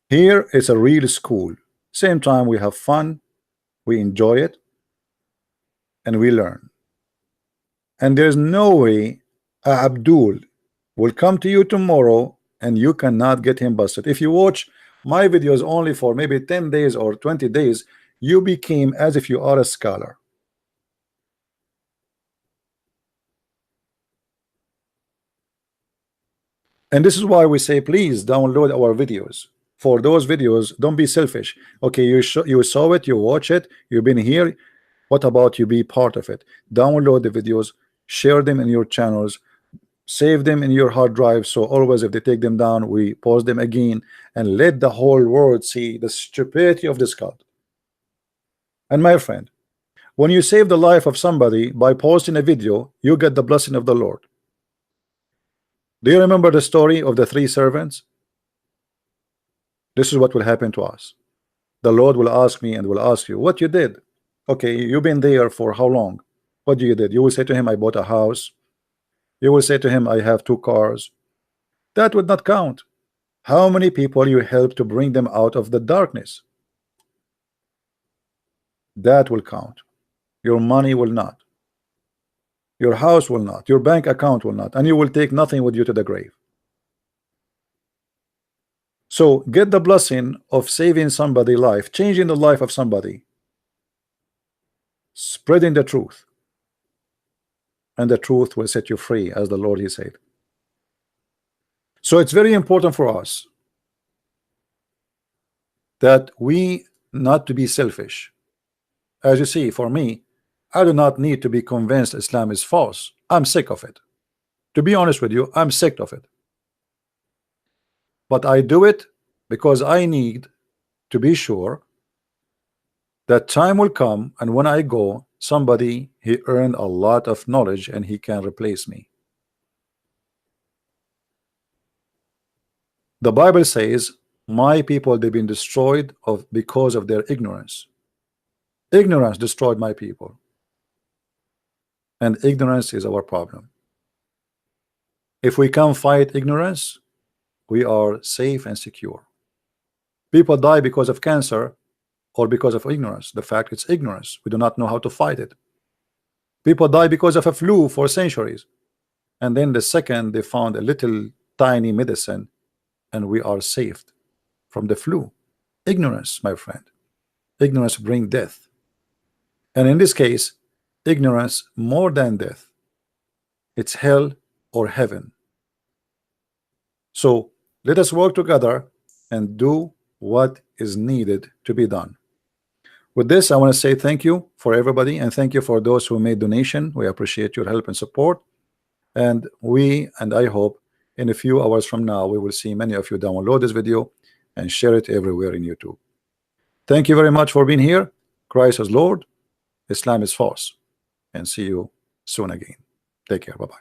Speaker 1: Here it's a real school. Same time we have fun, we enjoy it, and we learn. And there's no way Abdul will come to you tomorrow and you cannot get him busted. If you watch my videos only for maybe 10 days or 20 days, you became as if you are a scholar. And this is why we say, please download our videos. For those videos, don't be selfish. Okay, you saw it, you watch it, you've been here. What about you be part of it? Download the videos, share them in your channels, save them in your hard drive, so always if they take them down, we pause them again, and let the whole world see the stupidity of this cult. And my friend, when you save the life of somebody by posting a video, you get the blessing of the Lord. Do you remember the story of the 3 servants? This is what will happen to us. The Lord will ask me and will ask you what you did. Okay, you've been there for how long? What you did? You will say to him, I bought a house. You will say to him, I have 2 cars. That would not count. How many people you helped to bring them out of the darkness? That will count. Your money will not. Your house will not. Your bank account will not. And you will take nothing with you to the grave. So get the blessing of saving somebody's life, changing the life of somebody, spreading the truth. And the truth will set you free, as the Lord he said. So it's very important for us that we not to be selfish. As you see, for me, I do not need to be convinced Islam is false. I'm sick of it. To be honest with you, I'm sick of it. But I do it because I need to be sure that time will come, and when I go, somebody he earned a lot of knowledge and he can replace me. The Bible says, my people, they've been destroyed because of their ignorance. Ignorance destroyed my people. And ignorance is our problem. If we can fight ignorance, we are safe and secure. People die because of cancer or because of ignorance. The fact it's ignorance. We do not know how to fight it. People die because of a flu for centuries. And then the second they found a little tiny medicine, and we are saved from the flu. Ignorance, my friend. Ignorance brings death. And in this case, ignorance more than death. It's hell or heaven. So let us work together and do what is needed to be done. With this, I want to say thank you for everybody, and thank you for those who made donation. We appreciate your help and support. And I hope in a few hours from now, we will see many of you download this video and share it everywhere in YouTube. Thank you very much for being here. Christ is Lord. Islam is false. And see you soon again. Take care. Bye-bye.